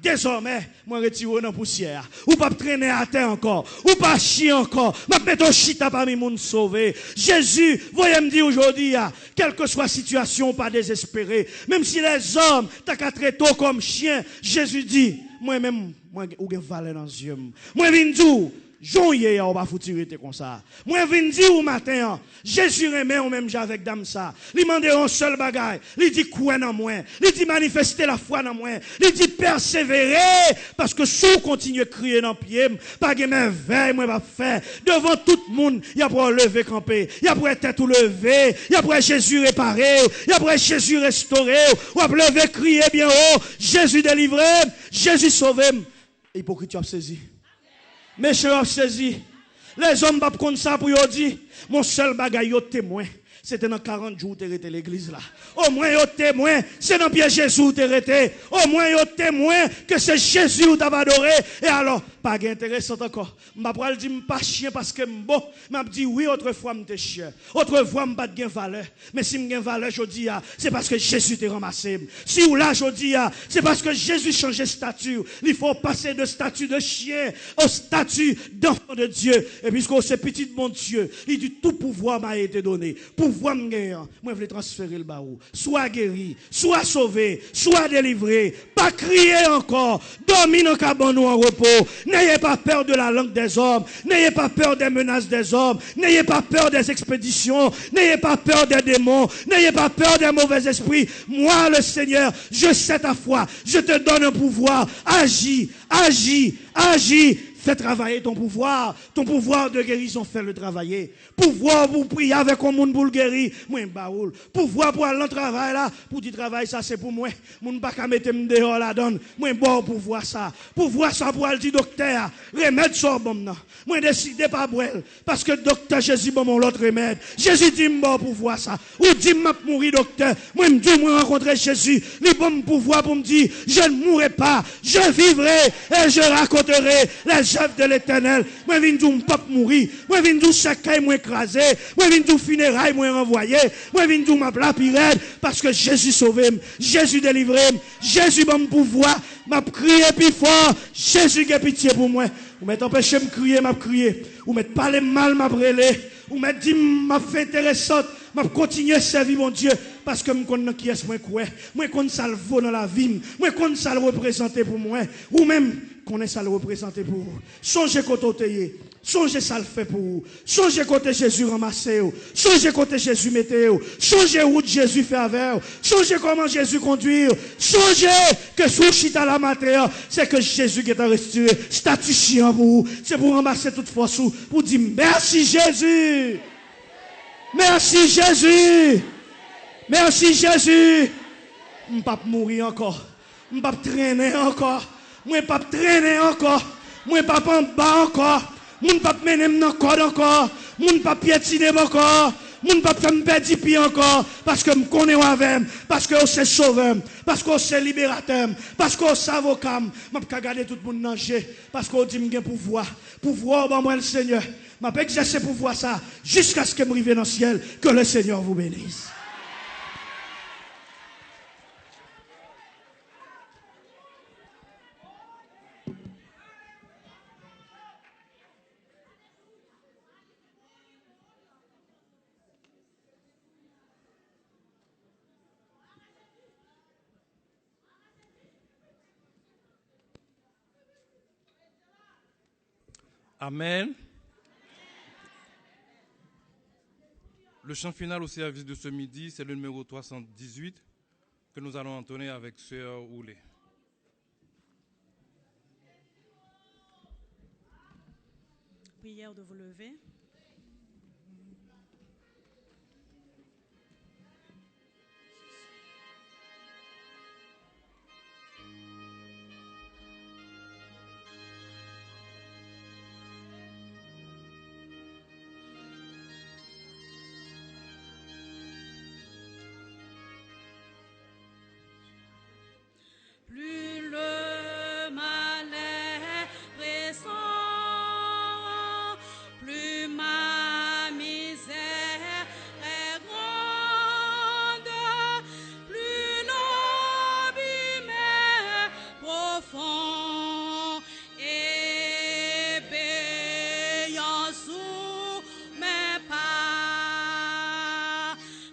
désormais, moi retire dans poussière. Ou pas traîner à terre encore. Ou pas chier encore. M'a mettre au chita parmi moun sauvé. Jésus, voyez me dire aujourd'hui, quelle que soit la situation, pas désespérer. Même si les hommes t'as qu'à traiter comme chien, Jésus dit, moi-même, moi, ou gen valeur dans les yeux. Moi, vin dire, Joye on va foutir comme ça. Moi vinn dire au matin, Jésus remet ou même avec dame ça. Li mande un seul bagay, li dit quoi dans moi, li dit manifester la foi dans moi, li dit persévérer parce que sous continue crier dans pied, pas gen veille moi va faire devant tout le monde, il y a pour lever camper, il y a pour tête tout lever, il y a pour Jésus réparer, il y a pour Jésus restaurer, ou a lever crier bien haut, Jésus délivrer, Jésus sauver. Hypocrite a saisi. Méchant a saisi. Les hommes ne comme ça pour y dire, mon seul bagay yo témoin. C'était dans 40 jours où tu l'église là. Au moins yo témoin, c'est dans pied Jésus où tu étais. Au moins yo témoin que c'est Jésus où tu as adoré. Et alors, pas intéressant encore. M'a pas dit pas chien parce que bon, m'a dit oui autrefois m'étais chien. Autrefois m'a pas de valeur. Mais si m'gain valeur jodi c'est parce que Jésus t'a ramassé. Si ou là jodi c'est parce que Jésus changeait statut. Il faut passer de statut de chien au statut d'enfant de Dieu. Et puisque c'est petit de mon Dieu, il dit tout pouvoir m'a été donné. Pouvoir m'gagner, moi je veux transférer le barou. Soit guéri, soit sauvé, soit délivré. Pas crier encore. Dormir dans cabane en repos. N'ayez pas peur de la langue des hommes. N'ayez pas peur des menaces des hommes. N'ayez pas peur des expéditions. N'ayez pas peur des démons. N'ayez pas peur des mauvais esprits. Moi, le Seigneur, je sais ta foi. Je te donne un pouvoir. Agis, agis, agis. Fais travailler ton pouvoir de guérison, fais-le travailler. Pouvoir pour prier avec un monde pour le guérir, moi baoul. Pouvoir pour aller au travail là, pour dire travail ça c'est pour moi. Moun pas qu'à mettre me dehors la donne. Moi bon pouvoir ça. Pouvoir ça pour aller dire docteur, remède sur bon non. Moi décider pas boire parce que docteur Jésus bon mon l'autre remède. Jésus dit bon pouvoir ça. Ou dit m'a mourir docteur. Moi me dis moi rencontrer Jésus, les bon pouvoir pour me dire je ne mourrai pas, je vivrai et je raconterai les œuvres de l'Éternel. Moi viens dire pas mourir. Moi viens dire chacun moi écrasé. Moi viens dire funérailles moi renvoyé. Moi viens dire m'a lapiré parce que Jésus sauvé, Jésus délivré, Jésus bon pouvoir, m'a crié plus fort, Jésus a pitié pour moi. Ou m'être empêché me crier, m'a crié. Ou m'être parlé mal, m'a brûlé. Ou m'être dit m'a fait intéressante, m'a continuer à servir mon Dieu parce que me connais qui est moi quoi. Moi connais ça le vaut dans la vie. Moi connais ça le représenter pour moi ou même connais ça le représenter pour vous. Songez côté Songez ça le fait pour vous. Songez côté Jésus ramassé. Songez côté Jésus mettez. Songez où Jésus fait avec. Songez comment Jésus conduit. Songez que sous chita la matière, c'est que Jésus qui est restitué. Statut chiant pour vous. C'est pour ramasser toute force pour dire merci Jésus. Merci Jésus. Merci Jésus. Je ne vais pas mourir encore. Je ne vais pas traîner encore. Je ne vais pas traîner encore. Je ne vais pas en bas encore. Je ne vais pas mener dans le corps encore. Je ne vais pas piétiner encore. Je ne vais pas me perdre pied encore. Parce que je connais avec. Parce que c'est sauveur. Parce que c'est libérateur. Parce que c'est avocat. Je ne vais pas garder tout le monde danger. Parce que je dis que j'ai pouvoir. Pouvoir, bon, moi, le Seigneur. Je vais exercer pouvoir ça. Jusqu'à ce que je me arrive dans le ciel. Que le Seigneur vous bénisse. Amen. Le chant final au service de ce midi, c'est le numéro 318 que nous allons entonner avec Sœur Oulé. Prière de vous lever. Plus le mal est pressant, plus ma misère est grande, plus l'abîme est profond et béant sous mes pas,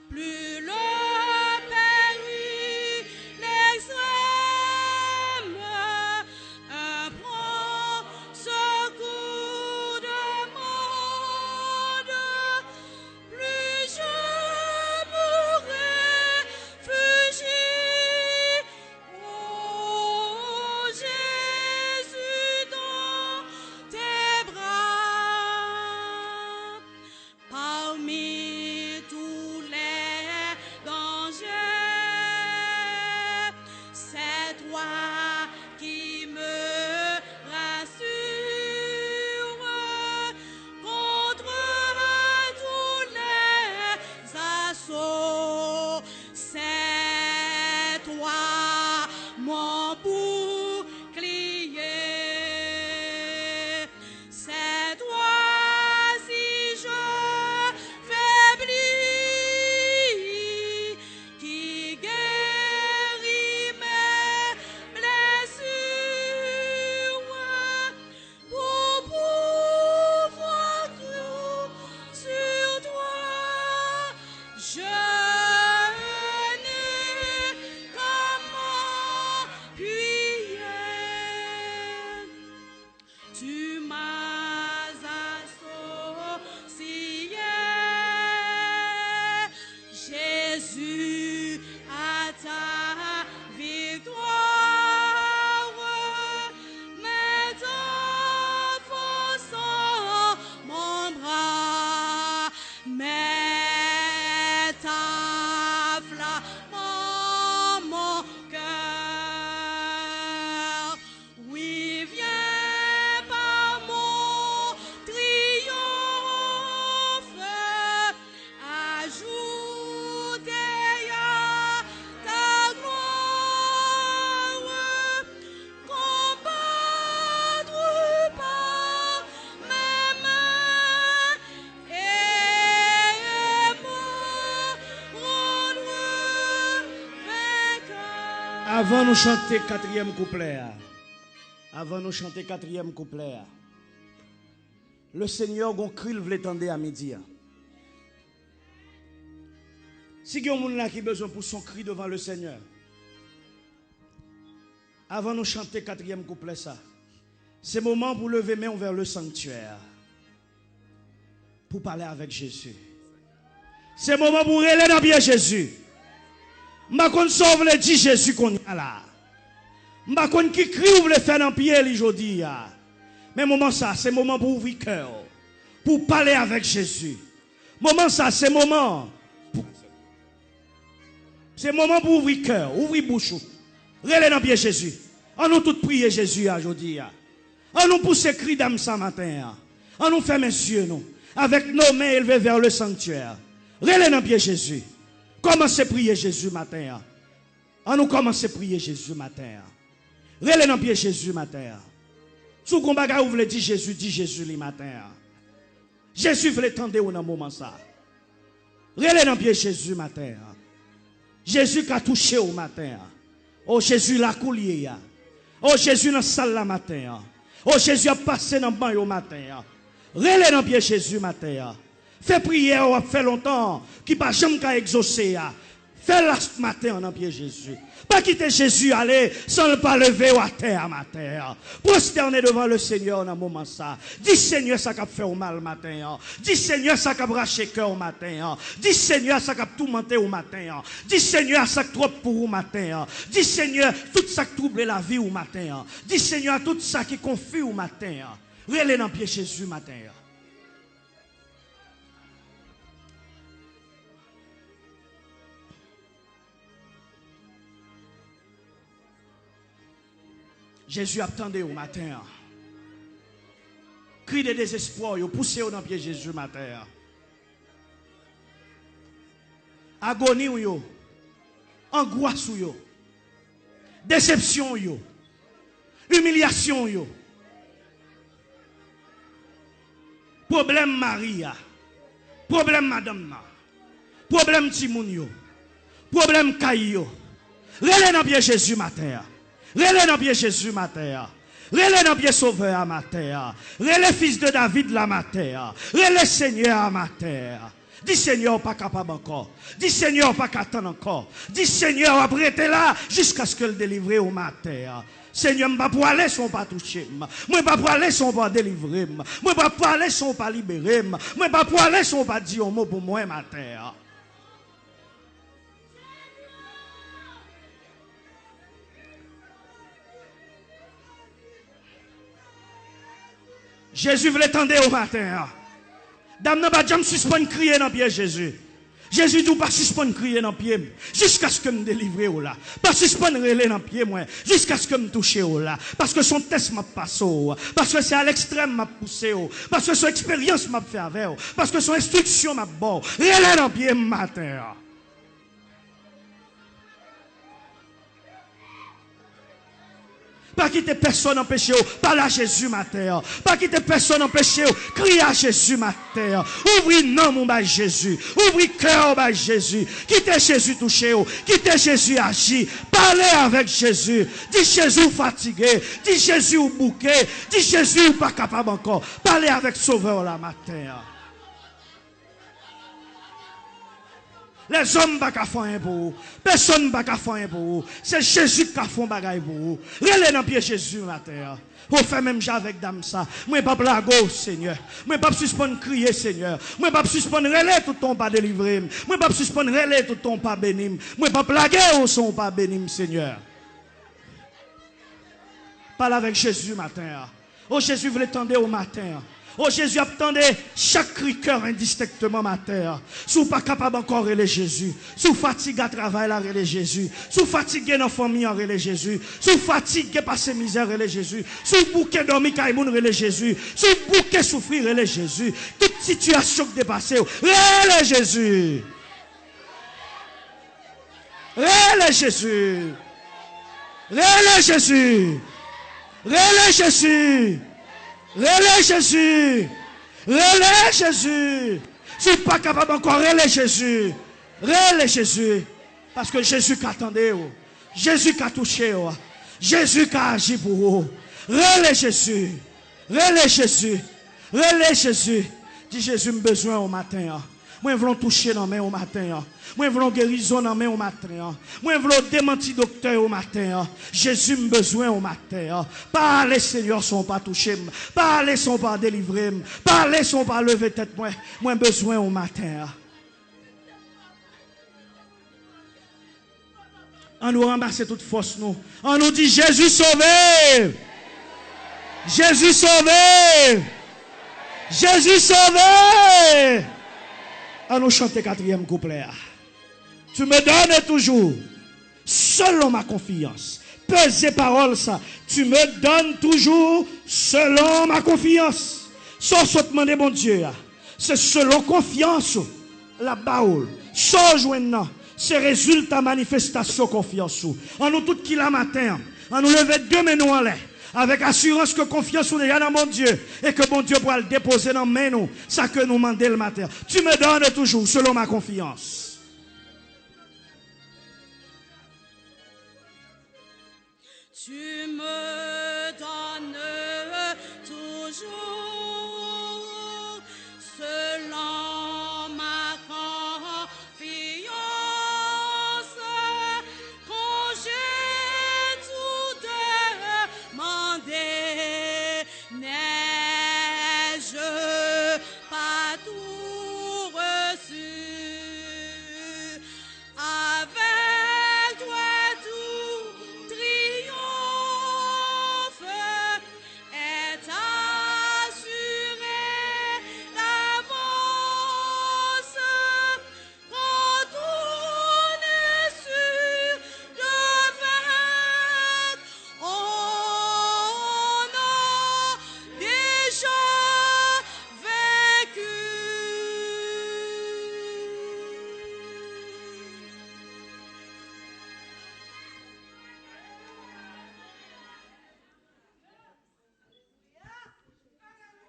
plus le péril l'extrême prend secours de monde, plus je me réfugie, oh Jésus, dans tes bras. Parmi tous les dangers, c'est toi qui me rassure contre tous les assauts. C'est toi mon bouclier. C'est toi si je faiblis, qui guérit mes blessures, pour pouvoir clouer sur toi. Je n'ai qu'à m'appuyer. Tu m'as associé, Jésus, à ta victoire, mes enfants sont mon bras, mets ta flamme en mon cœur. Oui, viens par mon triomphe, ajouter à ta gloire, combattre par mes mains et me rendre vainqueur. Avant nous chanter quatrième couplet, le Seigneur gon cri le tendait à midi. Si il y a un monde là qui a besoin pour son cri devant le Seigneur, avant nous chanter quatrième couplet ça, c'est moment pour lever main vers le sanctuaire. pour parler avec Jésus. C'est le moment pour aller dans bien Jésus. Je ne sauve le dit Jésus qu'on a là. Je ne sais pas qui crie ou le faire dans le pied aujourd'hui. Mais moment ça, c'est le moment pour ouvrir le cœur. Pour parler avec Jésus. Moment ça, c'est le moment. C'est le moment pour ouvrir le cœur, ouvrir la bouche. Relais dans le pied Jésus. On nous tous prier Jésus aujourd'hui. On nous pousse cri d'âme ce matin. On nous ferme les yeux, nous. Avec nos mains élevées vers le sanctuaire. Relais dans le pied Jésus. Commencez à prier Jésus matin. On nous commence à prier Jésus matin. Relais dans le pied Jésus matin. Si vous voulez dire Jésus le matin. Jésus veut tendre dans le moment ça. Relais dans le pied Jésus matin. Jésus qui a touché au matin. Oh Jésus la coulier. Oh Jésus dans la salle la matin. Oh Jésus a passé dans le bain au matin. Relais dans le pied Jésus matin. Fais prière, on a fait longtemps, qui pas jamais exaucer. Fais-la ce matin dans le pied Jésus. Pas quitter Jésus aller sans ne pas lever à terre matin. Prosterner devant le Seigneur dans le moment ça. Dis Seigneur ça qui a fait au mal matin. Dis Seigneur ça qui a braché cœur au matin. Dis Seigneur ça qui a tout monté au matin. Dis Seigneur ça qui trop pour au matin. Dis Seigneur tout ça qui trouble la vie au matin. Dis Seigneur tout ça qui confie au matin. Relais dans le pied Jésus matin. Jésus attendait au matin. Cri de désespoir, vous poussez dans le pied Jésus matin. Agonie, angoisse, déception, humiliation. Problème Maria, problème Madame, problème Timoun, problème Kayo. Relais dans le pied Jésus matin. Relais dans pied Jésus matin. Relais dans pied Sauveur matin. Relais fils de David la matin. Relais Seigneur matin. Dis Seigneur pas capable encore. Dis Seigneur pas qu'attendre encore. Dis Seigneur arrêtez là jusqu'à ce que le délivrer au matin. Seigneur, je ne vais pas aller sans pas toucher. Je ne vais pas aller sans pas délivrer. Je ne vais pas aller sans pas libérer. Je ne vais pas aller sans pas dire un mot pour moi matin. Jésus voulait tendre au matin. Dame n'a pas jamais suspendre crier dans le pied Jésus. Jésus dit pas suspendre crier dans le pied jusqu'à ce que me délivre au là. Pas suspendre relais dans le pied moi jusqu'à ce que me touche au là. Parce que son test m'a passé parce que c'est à l'extrême m'a poussé parce que son expérience m'a fait avec parce que son instruction m'a bon. Relais dans le pied matin. Pas quitter personne en péché, parle à Jésus matin. Pas quitter personne en péché, crie à Jésus matin. Ouvre non mon bas Jésus, ouvre cœur bas Jésus. Quittez Jésus touché, quittez Jésus agi. Parlez avec Jésus. Dis Jésus fatigué, dis Jésus ou bouqué, dis Jésus ou pas capable encore. Parlez avec Sauveur la matin. Les hommes ne peuvent pas faire pour vous. Personne ne peut pas faire pour vous. C'est Jésus qui a fait bagaille pour vous. Relais dans le pied Jésus matin. Vous faites même déjà avec dame ça. Moi ne peux pas blaguer, Seigneur. Moi ne peux pas suspendre crier, Seigneur. Moi ne peux pas suspendre relais tout ton pas délivré. Moi ne peux pas suspendre relais tout ton pas béni. Moi ne peux pas blaguer au son pas béni, Seigneur. Parle avec Jésus matin. Oh Jésus voulait tendre au matin. Oh Jésus attendait chaque cri cœur indistinctement matin. Si vous pas capable encore de Jésus, si vous fatigué à travailler relais Jésus, si vous fatigué dans la famille relais Jésus, si vous fatigué par ces misères relais Jésus, si vous bouquez dormir caïmoun relais Jésus, si vous bouquez souffrir relais Jésus, toute situation que dépassée relais Jésus. Relais Jésus. Relais Jésus. Relais Jésus. Relais Jésus. Relais Jésus. Si vous n'êtes pas capable encore, relais Jésus. Relais Jésus. Parce que Jésus qui attendait. Jésus qui a touché. Jésus qui a agi pour vous. Relais Jésus. Relais Jésus. Relais Jésus. Dis Jésus, j'ai besoin au matin. Moi, je veux toucher dans main au matin. Moi, je veux guérison dans main au matin. Moi, je veux démentir docteur au matin. Jésus me besoin au matin. Pas les Seigneur sont pas touchés. Pas les sont pas délivrés. Pas les sont pas lever tête. Moi, besoin au matin. On nous ramasse toute force nous. On nous dit Jésus sauvé. Jésus sauvé. Jésus sauvé. On nous chante 4e couplet. Tu me donnes toujours, selon ma confiance. Pesez parole ça. Tu me donnes toujours, selon ma confiance. Sans se demander, mon Dieu, c'est selon confiance. La baoule. Sans joindre. C'est résultat manifestation confiance. En nous tout qui la matin, en nous lever 2 mains en l'air, avec assurance que confiance est déjà dans mon Dieu, et que mon Dieu pourra le déposer dans mes mains, ça que nous demandons le matin. Tu me donnes toujours selon ma confiance. Tu me